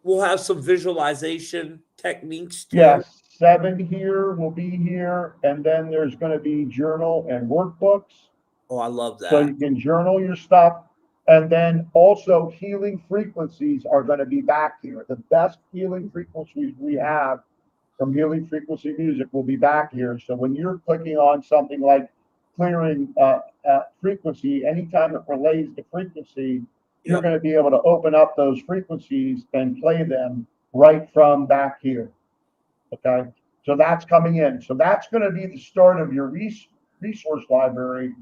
We'll have some visualization techniques too. Yes, 7 here will be here, and then there's going to be journal and workbooks. Oh, I love that. So you can journal your stuff, and then also healing frequencies are going to be back here. The best healing frequencies we have from Healing Frequency Music will be back here. So when you're clicking on something like clearing frequency, anytime it relays to frequency, you're going to be able to open up those frequencies and play them right from back here. Okay, so that's coming in. So that's going to be the start of your resource library.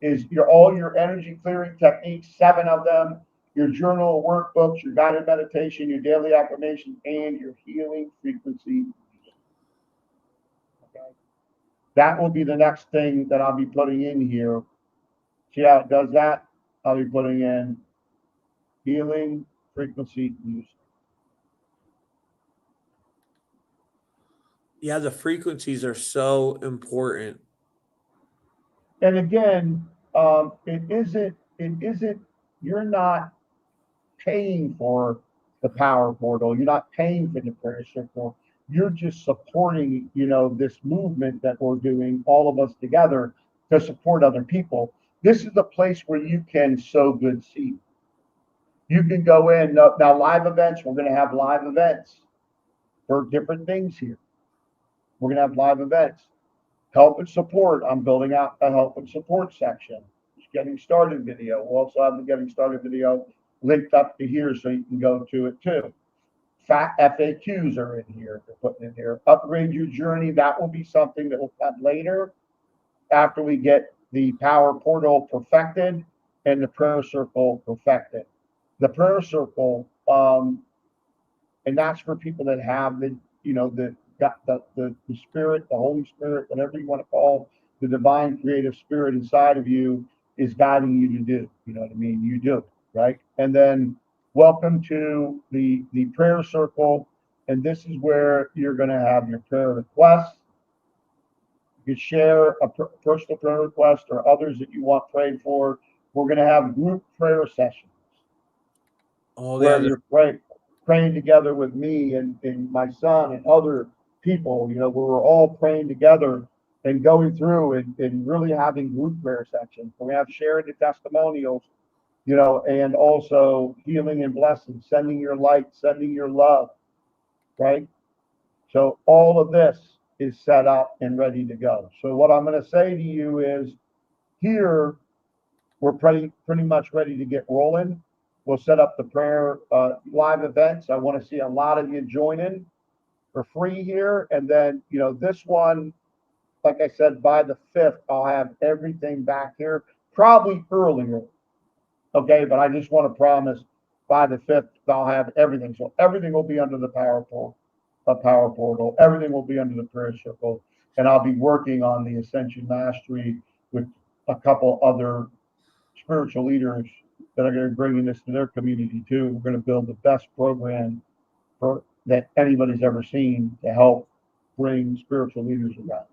Is all your energy clearing techniques, 7 of them, your journal workbooks, your guided meditation, your daily affirmations, and your healing frequency. Okay, that will be the next thing that I'll be putting in here. See how it does that? I'll be putting in healing frequency music. Yeah, the frequencies are so important. And again, it isn't, you're not paying for the power portal. You're not paying for the prayer circle. You're just supporting, this movement that we're doing, all of us together, to support other people. This is the place where you can sow good seed. You can go in now. Live events. We're going to have live events for different things here. We're going to have live events. Help and support. I'm building out a help and support section. Just getting started video. We'll also have the getting started video linked up to here so you can go to it too. FAQs are in here. They're putting in here. Upgrade your journey. That will be something that will come later after we get the power portal perfected and the prayer circle perfected. The prayer circle, and that's for people that have got the spirit, the Holy Spirit, whatever you want to call the divine creative spirit inside of you is guiding you to do. You know what I mean? You do, right? And then welcome to the prayer circle. And this is where you're going to have your prayer requests. You can share a personal prayer request or others that you want prayed for. We're going to have group prayer sessions where you're praying together with me and my son and other people, where we're all praying together and going through and really having group prayer sections. We have sharing the testimonials, and also healing and blessings, sending your light, sending your love, right? So all of this is set up and ready to go. So what I'm going to say to you is here, we're pretty much ready to get rolling. We'll set up the prayer live events. I want to see a lot of you join in for free here. And then, this one, like I said, by the 5th, I'll have everything back here, probably earlier. Okay, but I just want to promise by the 5th, I'll have everything. So everything will be under the power portal. Everything will be under the prayer circle. And I'll be working on the Ascension Mastery with a couple other spiritual leaders that are going to be bringing this to their community too. We're going to build the best program that anybody's ever seen to help bring spiritual leaders around,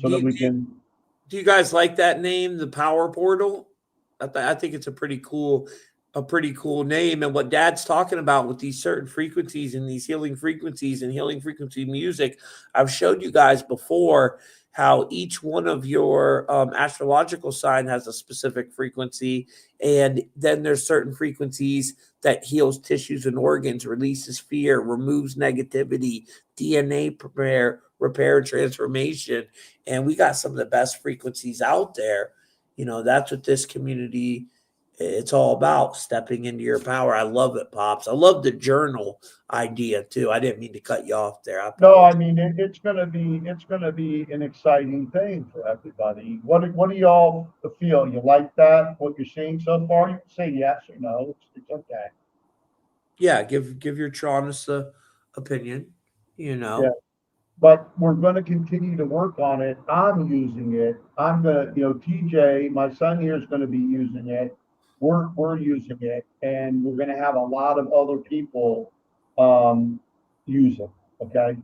so that we can. Do you guys like that name, the Power Portal? I think it's a pretty cool name. And what Dad's talking about with these certain frequencies and these healing frequencies and healing frequency music, I've showed you guys before how each one of your astrological sign has a specific frequency. And then there's certain frequencies that heals tissues and organs, releases fear, removes negativity, DNA repair, transformation. And we got some of the best frequencies out there. That's what this community, it's all about, stepping into your power. I love it, Pops. I love the journal idea too. I didn't mean to cut you off there. No, I mean it's gonna be an exciting thing for everybody. What do y'all feel? You like that? What you're seeing so far? You can say yes or no. It's okay. Yeah, give your honest opinion. Yeah. But we're going to continue to work on it. I'm using it. I'm going to, TJ, my son here, is going to be using it. We're using it, and we're going to have a lot of other people use it. Okay.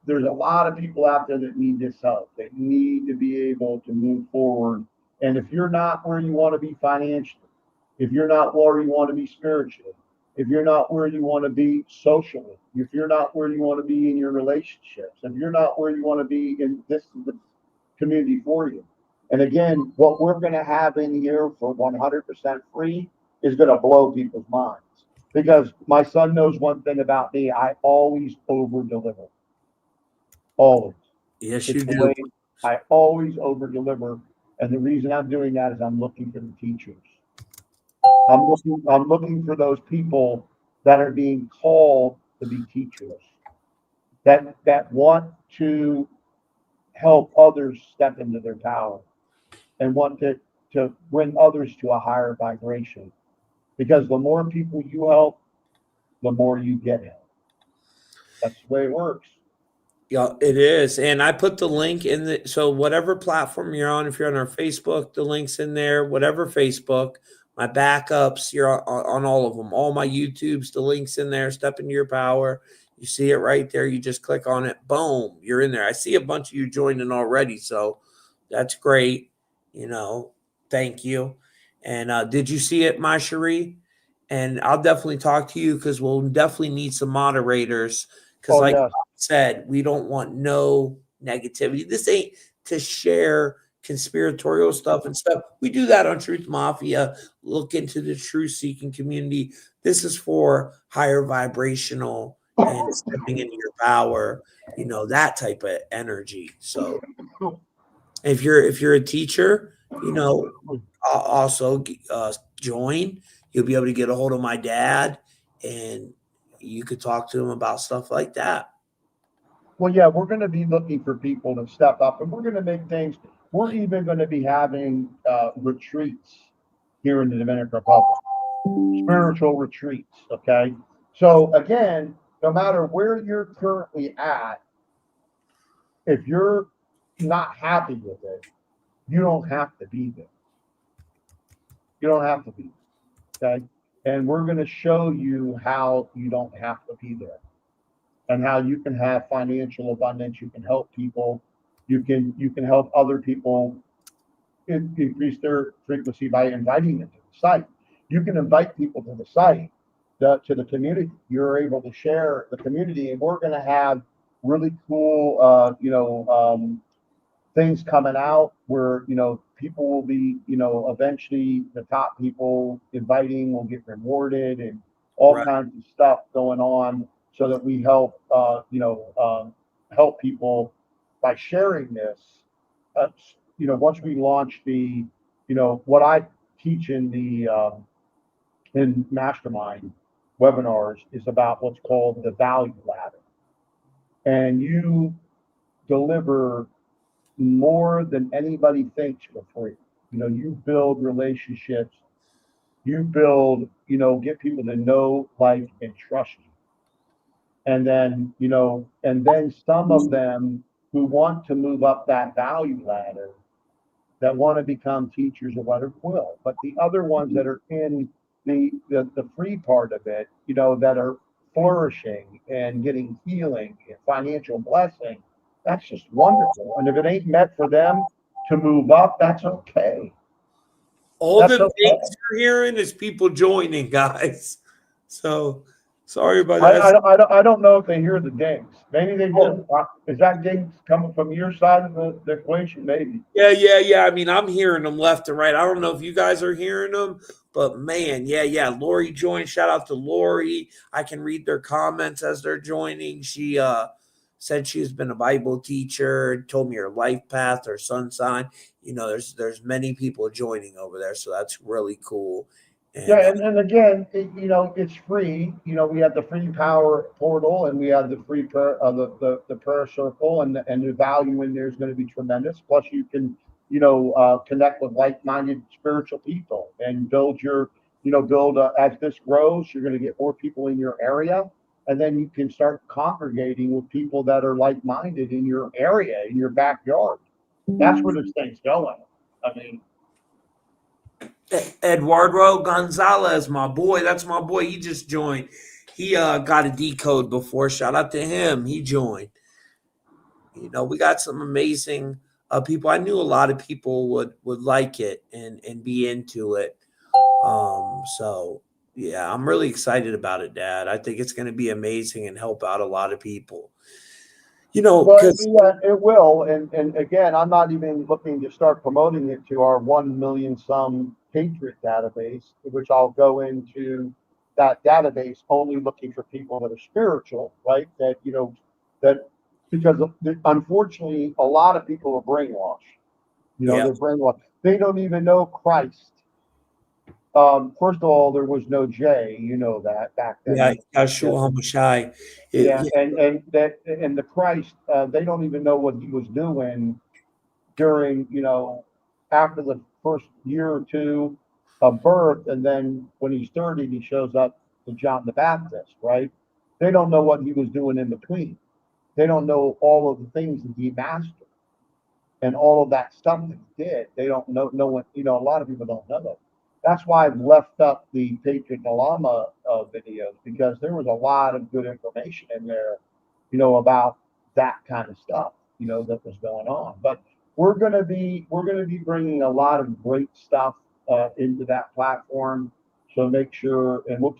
There's a lot of people out there that need this help. They need to be able to move forward. And if you're not where you want to be financially, if you're not where you want to be spiritually, if you're not where you want to be socially, if you're not where you want to be in your relationships, if you're not where you want to be in this is the community for you. And again, what we're going to have in here for 100% free is going to blow people's minds. Because my son knows one thing about me: I always over deliver. Always. Yes, you do. I always over deliver, and the reason I'm doing that is I'm looking for the teachers. I'm looking for those people that are being called to be teachers. that want to help others step into their power and want to bring others to a higher vibration. Because the more people you help, the more you get help. That's the way it works. Yeah, it is. And I put the link in the, so whatever platform you're on, if you're on our Facebook, the link's in there, whatever Facebook, my backups, you're on all of them, all my YouTubes, the link's in there, step into your power. You see it right there. You just click on it. Boom, you're in there. I see a bunch of you joining already. So that's great. Thank you. And did you see it, my Cherie? And I'll definitely talk to you because we'll definitely need some moderators. Because, like I said, we don't want no negativity. This ain't to share conspiratorial stuff and stuff. We do that on Truth Mafia. Look into the truth seeking community. This is for higher vibrational and stepping into your power, that type of energy. So if you're a teacher, also join. You'll be able to get a hold of my dad, and you could talk to him about stuff like that. Well, yeah, we're going to be looking for people to step up, and we're going to make things. We're even going to be having retreats here in the Dominican Republic, spiritual retreats. Okay, so again, no matter where you're currently at, if you're not happy with it, you don't have to be there. You don't have to be. Okay, and we're going to show you how you don't have to be there, and how you can have financial abundance. You can help people. You can help other people increase their frequency by inviting them to the site. You can invite people to the site, to the community. You're able to share the community, and we're going to have really cool, things coming out where people will be, eventually the top people inviting will get rewarded, and all kinds of stuff going on, so that we help help people by sharing this. Once we launch the, what I teach in the in mastermind webinars is about what's called the value ladder, and you deliver more than anybody thinks for free. You build relationships, you build, get people to know, like, and trust you. And then, some of them who want to move up that value ladder, that want to become teachers or whatever will. But the other ones that are in the free part of it, that are flourishing and getting healing and financial blessing, that's just wonderful. And if it ain't meant for them to move up, that's okay. All the things you're hearing is people joining, guys. So sorry about that. I don't know if they hear the dings. Maybe they do. Is that dings coming from your side of the equation? Maybe. Yeah. I mean, I'm hearing them left and right. I don't know if you guys are hearing them, but man, yeah. Lori joined. Shout out to Lori. I can read their comments as they're joining. She said she's been a Bible teacher, told me her life path, her sun sign. There's many people joining over there, so that's really cool. And again, it's free. We have the free power portal, and we have the free prayer, the prayer circle, and the value in there is going to be tremendous. Plus, you can, connect with like-minded spiritual people and build your, as this grows, you're going to get more people in your area, and then you can start congregating with people that are like-minded in your area, in your backyard. That's where this thing's going. I mean. Eduardo Gonzalez, my boy. That's my boy. He just joined. He got a decode before. Shout out to him. He joined. We got some amazing people. I knew a lot of people would like it and be into it. So yeah, I'm really excited about it, Dad. I think it's going to be amazing and help out a lot of people. It will. And again, I'm not even looking to start promoting it to our 1 million some Patriot database, which I'll go into that database only looking for people that are spiritual, right? Because unfortunately, a lot of people are brainwashed. They're brainwashed. They don't even know Christ. First of all, there was no J, you know that back then. Yeah, Yeah, Yahshua HaMashiach. yeah, Yeah, and the Christ, they don't even know what he was doing during, after the first year or two of birth, and then when he's 30, he shows up to John the Baptist, right? They don't know what he was doing in between. They don't know all of the things that he mastered and all of that stuff that he did. They don't know what, a lot of people don't know that. That's why I've left up the Patriot Galama videos, because there was a lot of good information in there, about that kind of stuff, that was going on. But we're gonna be bringing a lot of great stuff into that platform. So make sure, and we will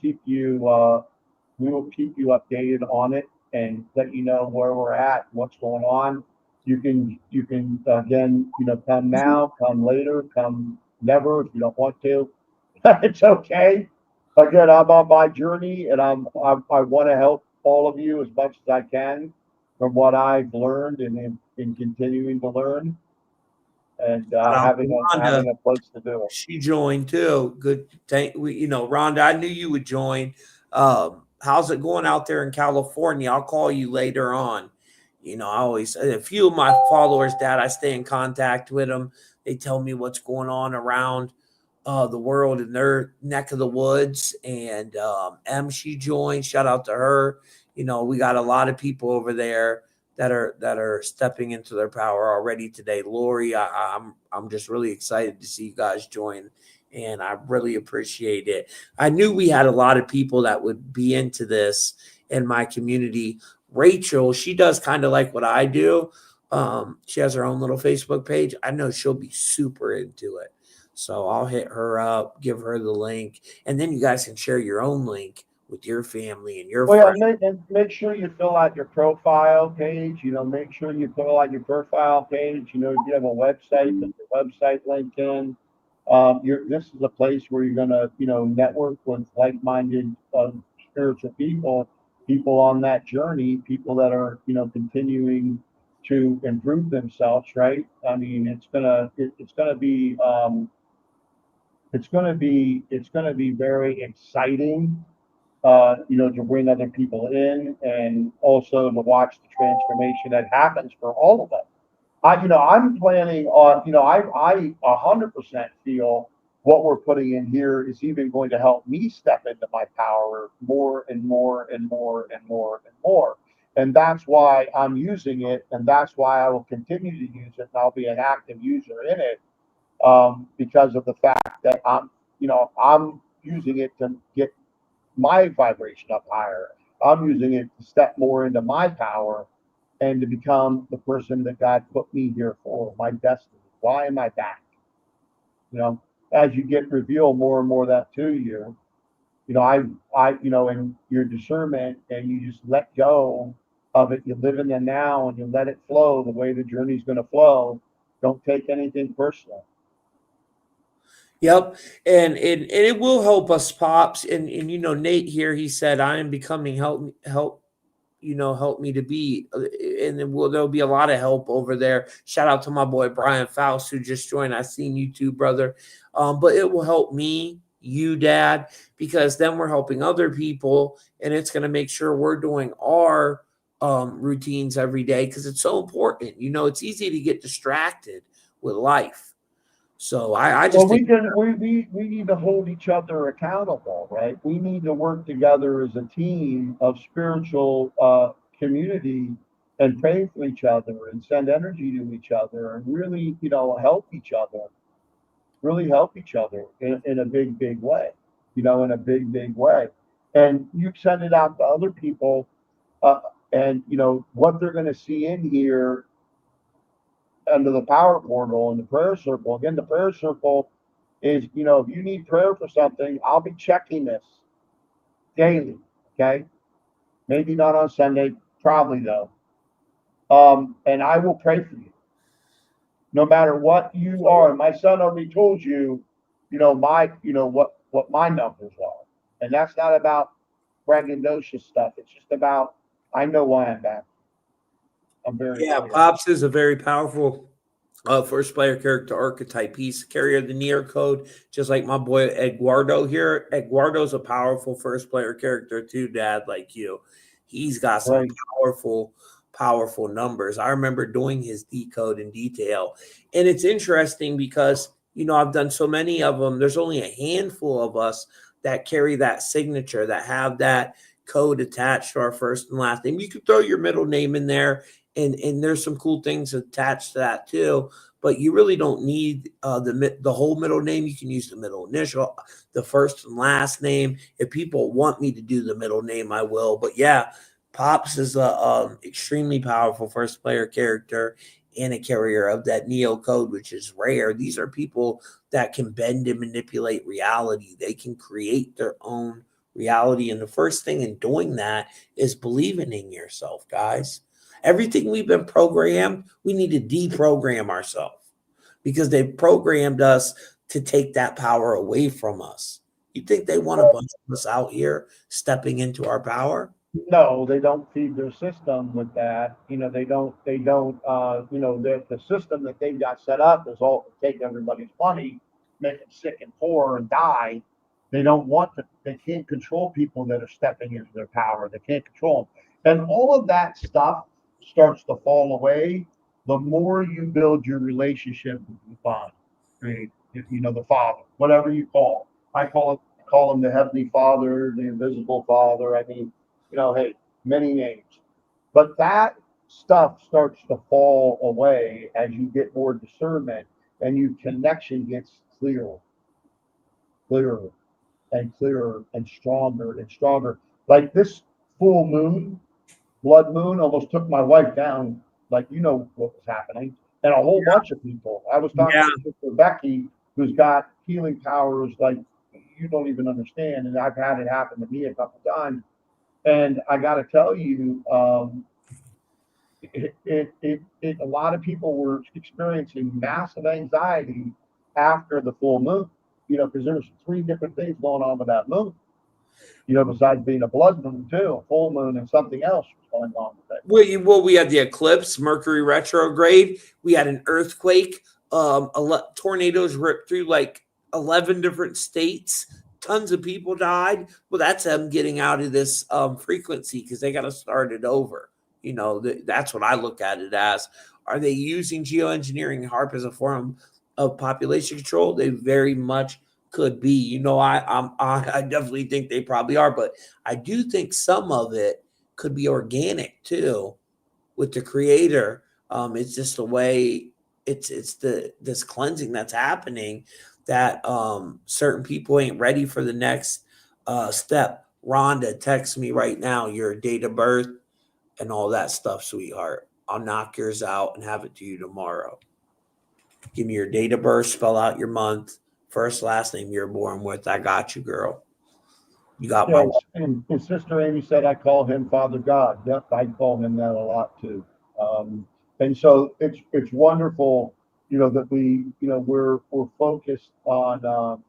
keep you updated on it and let you know where we're at, what's going on. You can again, come now, come later, come never if you don't want to. It's okay. Again, I'm on my journey, and I want to help all of you as much as I can from what I've learned and in continuing to learn, and Rhonda, having a place to do it. she joined too. Good. Rhonda, I knew you would join. How's it going out there in California? I'll call you later on. I always, a few of my followers, Dad, I stay in contact with them. They tell me what's going on around the world in their neck of the woods. And she joined. Shout out to her. We got a lot of people over there that are stepping into their power already today. Lori, I'm just really excited to see you guys join, and I really appreciate it. I knew we had a lot of people that would be into this in my community. Rachel, she does kind of like what I do. She has her own little Facebook page. I know she'll be super into it. So I'll hit her up, give her the link, and then you guys can share your own link with your family and your Well, friends. yeah, make sure you fill out your profile page. Make sure you fill out your profile page. If you have a website, put your website link in. This is a place where you're gonna, network with like-minded spiritual people on that journey, people that are, continuing to improve themselves. Right? I mean, it's gonna be very exciting, to bring other people in and also to watch the transformation that happens for all of us. I'm planning on, I 100% feel what we're putting in here is even going to help me step into my power more and more and more and more and more. And that's why I'm using it, and that's why I will continue to use it, and I'll be an active user in it, because of the fact that I'm using it to get my vibration up higher. I'm using it to step more into my power and to become the person that God put me here for, my destiny. Why am I back? As you get revealed more and more that to you, in your discernment, and you just let go of it. You live in the now and you let it flow the way the journey's going to flow. Don't take anything personal. Yep, and it will help us, pops. And Nate here, he said, "I am becoming help me to be," and then there'll be a lot of help over there. Shout out to my boy Brian Faust who just joined. I seen you too, brother. But it will help me, you, Dad, because then we're helping other people, and it's going to make sure we're doing our routines every day because it's so important. It's easy to get distracted with life. So I just think we need to hold each other accountable, right? We need to work together as a team of spiritual community and pray for each other and send energy to each other and really, help each other in a big way, in a big way. And you send it out to other people, uh, and what they're going to see in here under the power portal and the prayer circle. Again, the prayer circle is, if you need prayer for something, I'll be checking this daily. Okay. Maybe not on Sunday, probably though. And I will pray for you no matter what you are. My son already told you, what my numbers are. And that's not about braggadocious stuff. It's just about, I know why I'm back. I'm very clear. Pops is a very powerful First player character archetype. He's carrier of the Neo code, just like my boy Eduardo here. Eduardo's a powerful first player character too, Dad, like you. He's got some Right. powerful numbers. I remember doing his decode in detail. And it's interesting because, I've done so many of them. There's only a handful of us that carry that signature, that have that code attached to our first and last name. You could throw your middle name in there, and there's some cool things attached to that too. But you really don't need the whole middle name. You can use the middle initial, the first and last name. If people want me to do the middle name, I will. But yeah, Pops is a extremely powerful first player character and a carrier of that Neo code, which is rare. These are people that can bend and manipulate reality. They can create their own reality. And the first thing in doing that is believing in yourself, guys. Everything we've been programmed, we need to deprogram ourselves because they programmed us to take that power away from us. You think they want a bunch of us out here stepping into our power? No, they don't feed their system with that. They don't, the system that they've got set up is all to take everybody's money, make them sick and poor and die. They don't want to, they can't control people that are stepping into their power. They can't control them. And all of that stuff starts to fall away the more you build your relationship with the Father, right? The Father, whatever you call it. I call him the Heavenly Father, the Invisible Father. I mean, hey, many names. But that stuff starts to fall away as you get more discernment and your connection gets clearer and clearer and stronger and stronger. Like this full moon, blood moon, almost took my wife down. Like, what was happening. And a whole bunch of people. I was talking to Sister Becky, who's got healing powers like you don't even understand. And I've had it happen to me a couple times. And I got to tell you, a lot of people were experiencing massive anxiety after the full moon, because there's 3 different things going on with that moon, besides being a blood moon too, a full moon and something else was going on with it. Well, we had the eclipse, Mercury retrograde. We had an earthquake. Tornadoes ripped through like 11 different states. Tons of people died. Well, that's them getting out of this frequency because they got to start it over. That's what I look at it as. Are they using geoengineering HARP as a form of population control? They very much could be. I definitely think they probably are, but I do think some of it could be organic too, with the creator. It's just the way it's this cleansing that's happening that certain people ain't ready for the next step. Rhonda, text me right now your date of birth and all that stuff, sweetheart. I'll knock yours out and have it to you tomorrow. Give me your date of birth, spell out your month, first, last name you're born with. I got you, girl. You got my. And Sister Amy said I call him Father God. Yep, I call him that a lot too. And so it's wonderful, that we're focused on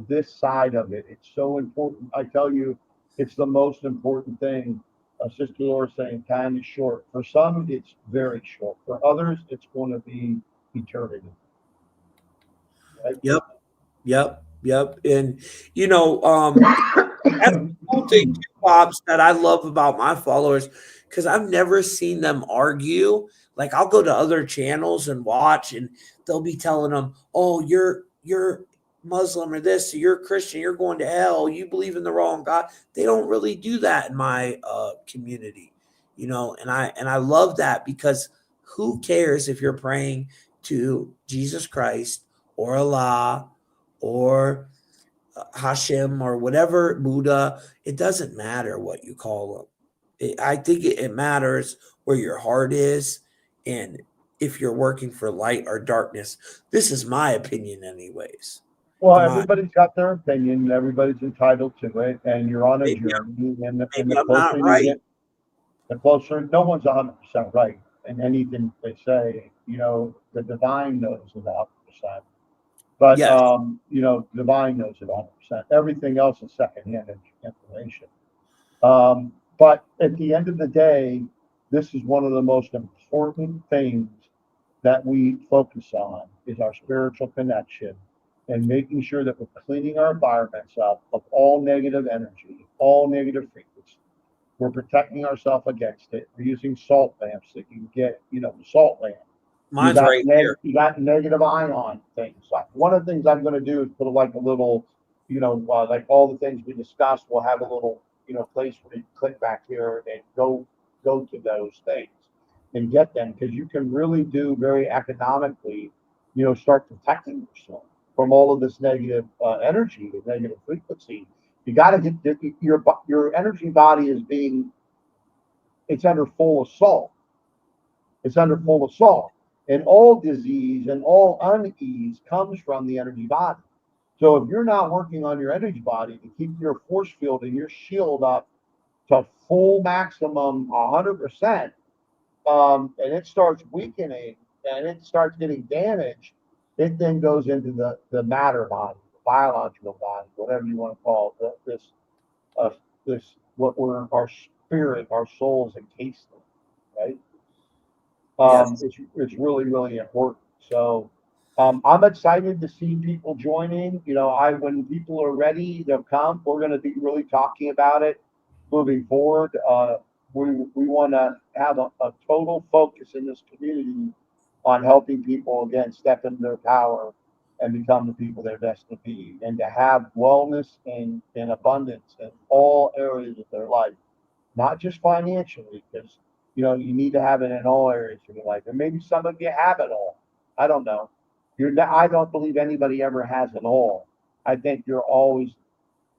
this side of it. It's so important. I tell you, it's the most important thing. Sister Laura saying time is short. For some, it's very short. For others, it's going to be eternity. Right? Yep. And that's the cool thing too, Pops, that I love about my followers, because I've never seen them argue. Like I'll go to other channels and watch, and they'll be telling them, "Oh, you're Muslim or this, or you're Christian, you're going to hell, you believe in the wrong God." They don't really do that in my community, and I love that, because who cares if you're praying to Jesus Christ or Allah or Hashem or whatever, Buddha? It doesn't matter what you call them. I think it matters where your heart is and if you're working for light or darkness. This is my opinion anyways. Well, everybody's got their opinion, and everybody's entitled to it, and you're on a journey, and the closer you get, the closer. No one's 100% right in anything they say. The divine knows it 100%, but divine knows it 100%. Everything else is secondhand information. But at the end of the day, this is one of the most important things that we focus on is our spiritual connection and making sure that we're cleaning our environments up of all negative energy, all negative frequency. We're protecting ourselves against it. We're using salt lamps that you can get, the salt lamp. Mine's right here. You got negative ion things. Like one of the things I'm going to do is put like a little, like all the things we discussed, we'll have a little, place where you click back here and go to those things and get them, because you can really do very economically, start protecting yourself from all of this negative energy, negative frequency. You got to get your energy body it's under full assault. It's under full assault. And all disease and all unease comes from the energy body. So if you're not working on your energy body to keep your force field and your shield up to full maximum 100%, and it starts weakening and it starts getting damaged, it then goes into the matter body, the biological body, whatever you want to call it, our spirit, our souls encased in, right? Yes. It's really, really important. So I'm excited to see people joining. When people are ready, they'll come. We're going to be really talking about it moving forward. We want to have a total focus in this community on helping people, again, step into their power and become the people they're destined to be, and to have wellness and abundance in all areas of their life, not just financially, because you need to have it in all areas of your life. And maybe some of you have it all. I don't know. I don't believe anybody ever has it all. I think you're always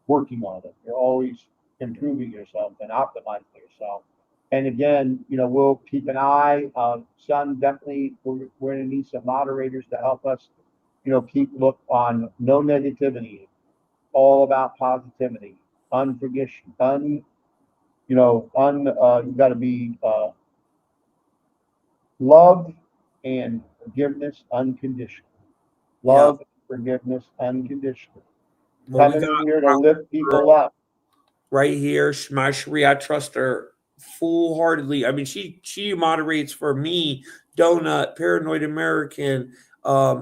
working on it. You're always improving yourself and optimizing yourself. And again, we'll keep an eye. Son, definitely, we're going to need some moderators to help us, keep look on no negativity, all about positivity, unforgiveness, you got to be love and forgiveness unconditional. Love, forgiveness unconditional. Well, Coming in here to lift people up. Right here, my Cherie, I trust her full-heartedly. I mean, she moderates for me, Donut, Paranoid American,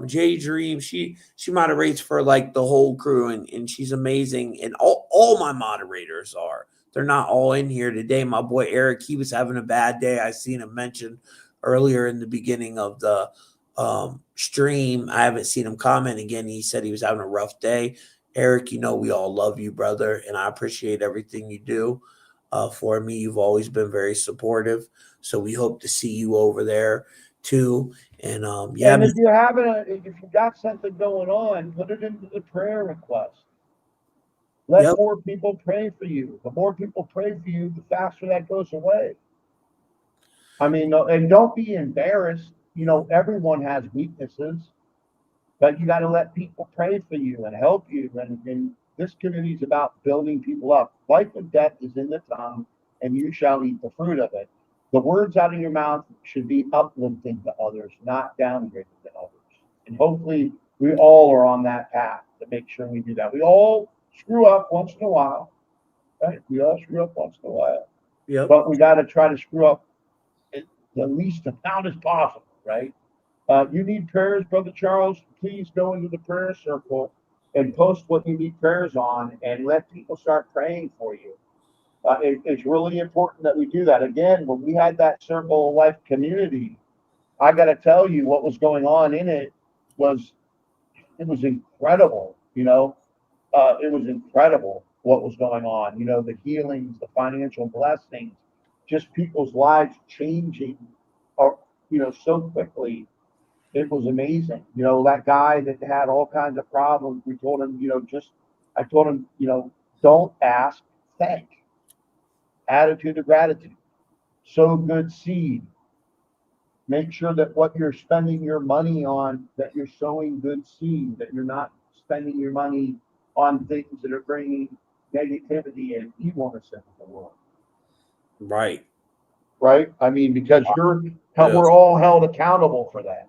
J Dream. She moderates for like the whole crew, and she's amazing. And all my moderators are. They're not all in here today. My boy Eric, he was having a bad day. I seen him mentioned earlier in the beginning of the stream. I haven't seen him comment again. He said he was having a rough day. Eric, we all love you, brother, and I appreciate everything you do for me. You've always been very supportive, so we hope to see you over there too. And And if you got something going on, put it into the prayer request. Let more people pray for you. The more people pray for you, the faster that goes away. I mean, and don't be embarrassed. Everyone has weaknesses, but you got to let people pray for you and help you. And this community is about building people up. Life and death is in the tongue, and you shall eat the fruit of it. The words out of your mouth should be uplifting to others, not downgrading to others. And hopefully we all are on that path to make sure we do that. We all screw up once in a while, right? We all screw up once in a while. Yep. But we got to try to screw up the least amount as possible, right? You need prayers, Brother Charles, please go into the prayer circle and post what you need prayers on and let people start praying for you. It's really important that we do that. Again, when we had that Circle of Life community, I got to tell you what was going on in it was incredible. It was incredible what was going on. The healings, the financial blessings, just people's lives changing, so quickly. It was amazing. That guy that had all kinds of problems, we told him, I told him, don't ask, thank. Attitude of gratitude. Sow good seed. Make sure that what you're spending your money on, that you're sowing good seed, that you're not spending your money on things that are bringing negativity and evilness into the world. Right. Right? I mean, because we're all held accountable for that.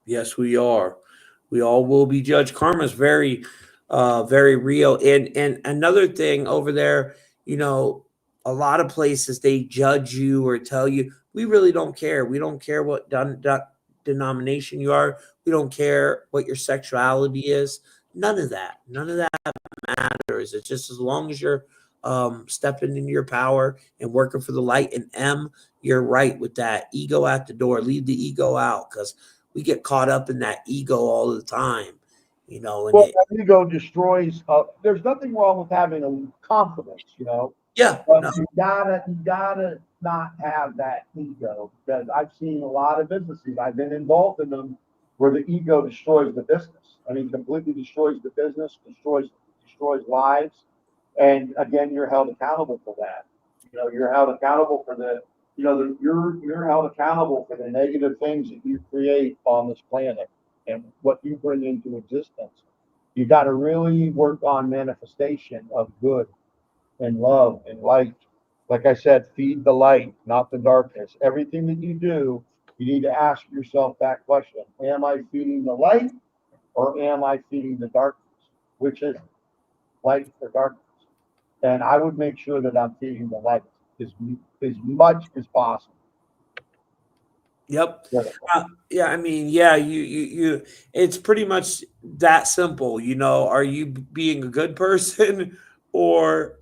Yes, we are. We all will be judged. Karma's very, very real. And another thing over there, a lot of places they judge you or tell you. We really don't care. We don't care what denomination you are. We don't care what your sexuality is. None of that. None of that matters. It's just as long as you're stepping into your power and working for the light. And M, you're right with that. Ego at the door. Leave the ego out, because we get caught up in that ego all the time. You know, and well, that ego destroys. There's nothing wrong with having a confidence, you know. Yeah. But No. you gotta not have that ego, because I've seen a lot of businesses. I've been involved in them where the ego destroys the business. I mean, completely destroys the business, destroys lives, and again, you're held accountable for that. You know, you're held accountable for you're held accountable for the negative things that you create on this planet and what you bring into existence. You got to really work on manifestation of good and love and light. Like I said, feed the light, not the darkness. Everything that you do, you need to ask yourself that question. Am I feeding the light, or am I feeding the darkness? Which is light or darkness? And I would make sure that I'm feeding the light as much as possible. Yep. Yeah, I mean, yeah, you it's pretty much that simple. You know, are you being a good person or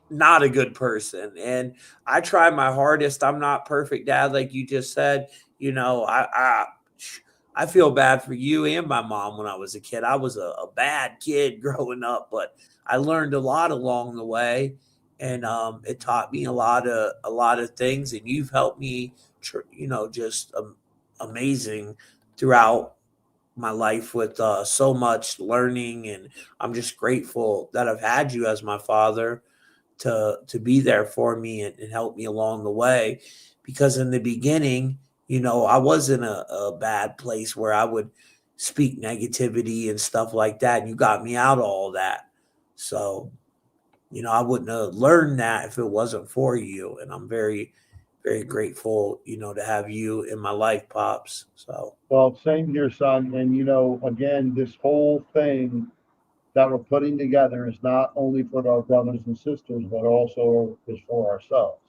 not a good person? And I try my hardest. I'm not perfect, Dad, like you just said. You know, I feel bad for you and my mom. When I was a kid, I was a bad kid growing up, but I learned a lot along the way, and it taught me a lot of things. And you've helped me, you know, just amazing throughout my life with so much learning. And I'm just grateful that I've had you as my father to be there for me and help me along the way. Because in the beginning, you know, I was in a bad place where I would speak negativity and stuff like that, and you got me out of all that. So, you know, I wouldn't have learned that if it wasn't for you. And I'm very, very grateful, you know, to have you in my life, Pops. So, well, same here, son. And you know, again, this whole thing that we're putting together is not only for our brothers and sisters, but also is for ourselves.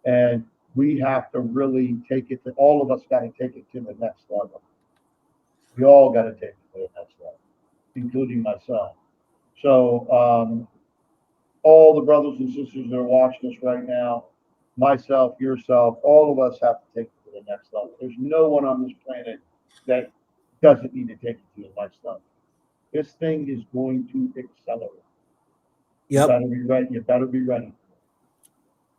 And we have to really take it to, all of us got to take it to the next level. We all got to take it to the next level, including myself. So, all the brothers and sisters that are watching us right now, myself, yourself, all of us have to take it to the next level. There's no one on this planet that doesn't need to take it to the next level. This thing is going to accelerate. yep. You better be ready. You better be ready.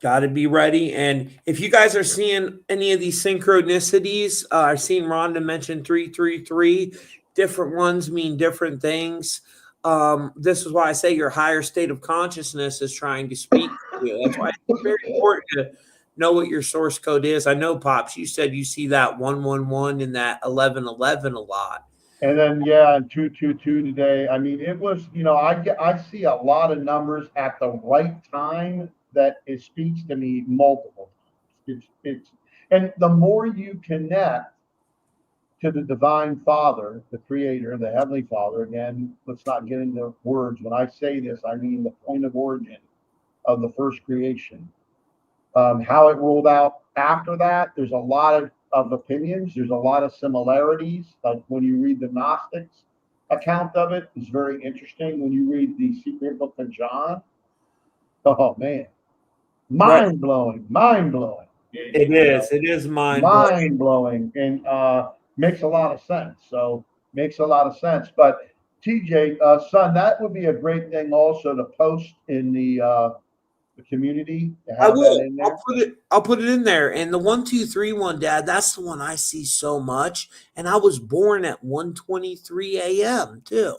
Got to be ready. And if you guys are seeing any of these synchronicities, I've seen Rhonda mention 333. Different ones mean different things. This is why I say your higher state of consciousness is trying to speak to you. That's why it's very important to know what your source code is. I know, Pops, you said you see that 111 and that 1111 a lot. And then, yeah, and 222 today. I mean, it was, you know, I see a lot of numbers at the right time that it speaks to me multiple times. And the more you connect to the divine Father, the Creator, the Heavenly Father, again, let's not get into words. When I say this, I mean the point of origin of the first creation. How it rolled out after that, there's a lot of opinions. There's a lot of similarities. Like when you read the Gnostics account of it, it's very interesting. When you read the Secret Book of John, oh man, mind blowing. It is mind blowing, and makes a lot of sense. So makes a lot of sense. But TJ, son, that would be a great thing also to post in the community to have that in there. I'll put it in there. And the 1231, Dad, that's the one I see so much. And I was born at 1:23 a.m. too.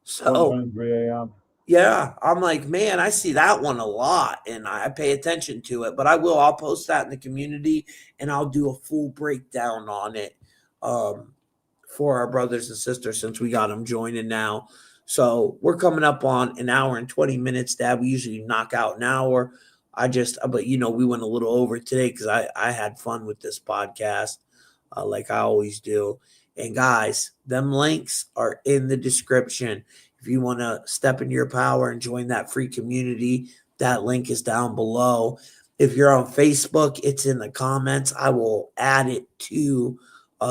So 1:23 a.m. Yeah, I'm like, man, I see that one a lot, and I pay attention to it. But I'll post that in the community, and I'll do a full breakdown on it for our brothers and sisters, since we got them joining now. So we're coming up on an hour and 20 minutes, Dad. We usually knock out an hour. But you know, we went a little over today because I had fun with this podcast, like I always do. And guys, them links are in the description. If you want to step into your power and join that free community, that link is down below. If you're on Facebook, it's in the comments. I will add it to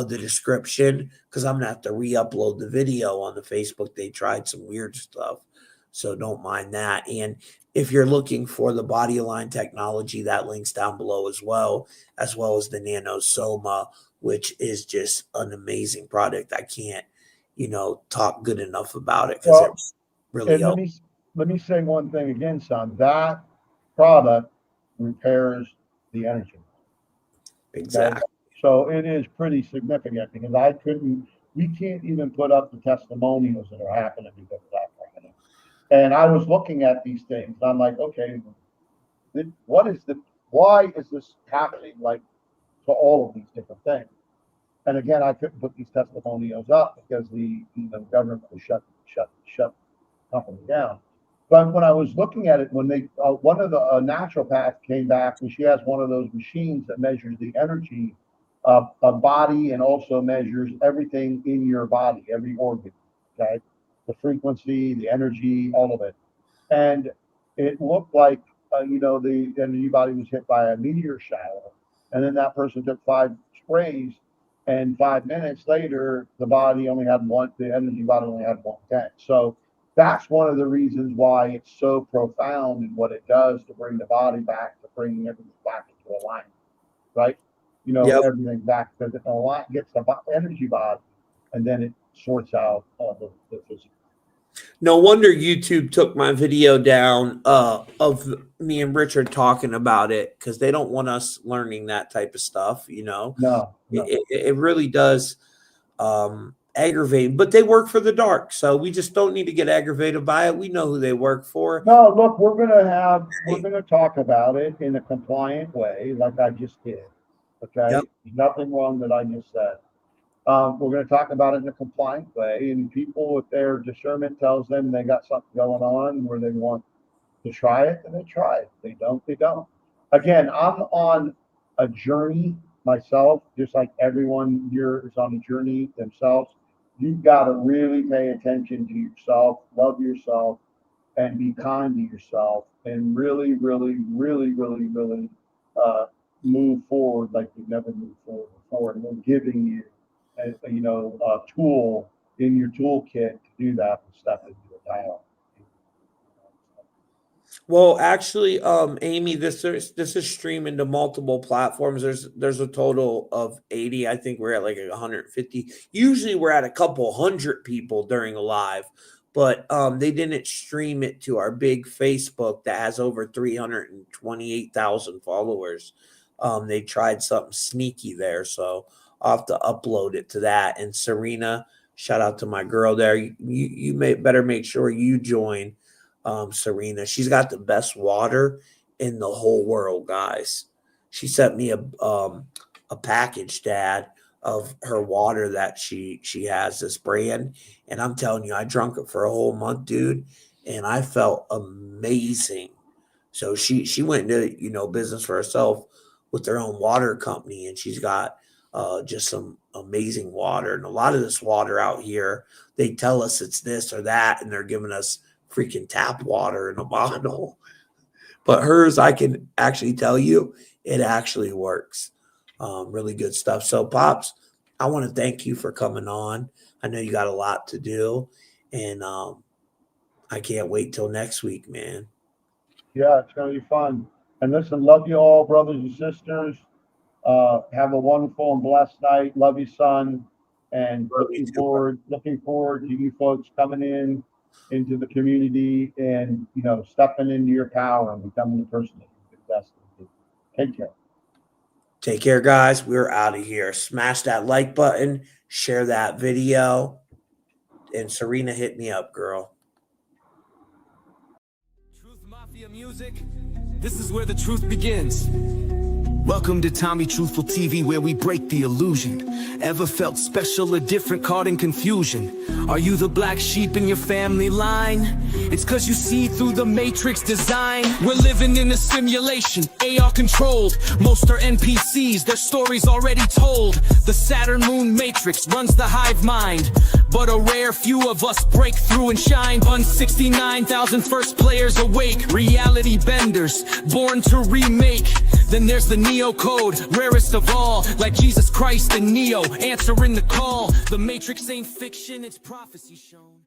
the description, because I'm going to have to re-upload the video on the Facebook. They tried some weird stuff, so don't mind that. And if you're looking for the body align technology, that link's down below as well as the nanosoma, which is just an amazing product. I can't, talk good enough about it, because it really helps. Let me say one thing again, son. That product repairs the energy. Exactly. Okay? So it is pretty significant, because we can't even put up the testimonials that are happening because of that product. And I was looking at these things. I'm like, okay, why is this happening, like, to all of these different things? And again, I couldn't put these testimonials up because the government was shut the company down. But when I was looking at it, when they one of the naturopaths came back, and she has one of those machines that measures the energy of a body, and also measures everything in your body, every organ, okay, the frequency, the energy, all of it. And it looked like the energy body was hit by a meteor shower, and then that person took 5 sprays, and 5 minutes later the energy body only had 1/10. So that's one of the reasons why it's so profound in what it does to bring the body back, to bring everything back into alignment, right? Everything back, because it gets the energy body, and then it sorts out the physical. No wonder YouTube took my video down of me and Richard talking about it, because they don't want us learning that type of stuff, No. It really does aggravate, but they work for the dark, so we just don't need to get aggravated by it. We know who they work for. No, look, we're gonna talk about it in a compliant way, like I just did. Okay, Yep. There's nothing wrong that I just said. We're going to talk about it in a compliant way, and people, if their discernment tells them they got something going on where they want to try it, then they try it. They don't, they don't. Again, I'm on a journey myself, just like everyone here is on a journey themselves. You've got to really pay attention to yourself, love yourself, and be kind to yourself, and really, really, really, really, really move forward like you've never moved forward before. And we're giving you a tool in your toolkit to do that and step into the dial. Well, actually, Amy, this is streaming to multiple platforms. There's a total of 80. I think we're at like 150. Usually we're at a couple hundred people during a live, but they didn't stream it to our big Facebook that has over 328,000 followers. They tried something sneaky there, so I'll have to upload it to that. And Serena, shout out to my girl there. You better make sure you join. Serena, she's got the best water in the whole world, guys. She sent me a package, Dad, of her water that she has, this brand, and I'm telling you, I drunk it for a whole month, dude, and I felt amazing. So she went into business for herself with their own water company, and she's got just some amazing water. And a lot of this water out here, they tell us it's this or that, and they're giving us freaking tap water in a bottle. But hers, I can actually tell you, it actually works. Really good stuff. So, Pops, I want to thank you for coming on. I know you got a lot to do, and I can't wait till next week, man. Yeah, it's going to be fun. And listen, love you all, brothers and sisters. Have a wonderful and blessed night. Love you, son. And looking forward to you folks coming into the community and stepping into your power and becoming the person that you've been destined to be. Take care. Take care, guys. We're out of here. Smash that like button, share that video, and Serena, hit me up, girl. Truth Mafia music. This is where the truth begins. Welcome to Tommy Truthful TV, where we break the illusion. Ever felt special or different, caught in confusion? Are you the black sheep in your family line? It's cause you see through the Matrix design. We're living in a simulation, AR controlled. Most are NPCs, their stories already told. The Saturn-Moon Matrix runs the hive mind, but a rare few of us break through and shine. 169,000 first players awake, reality benders, born to remake. Then there's the Neo code, rarest of all, like Jesus Christ and Neo, answering the call. The Matrix ain't fiction, it's prophecy shown.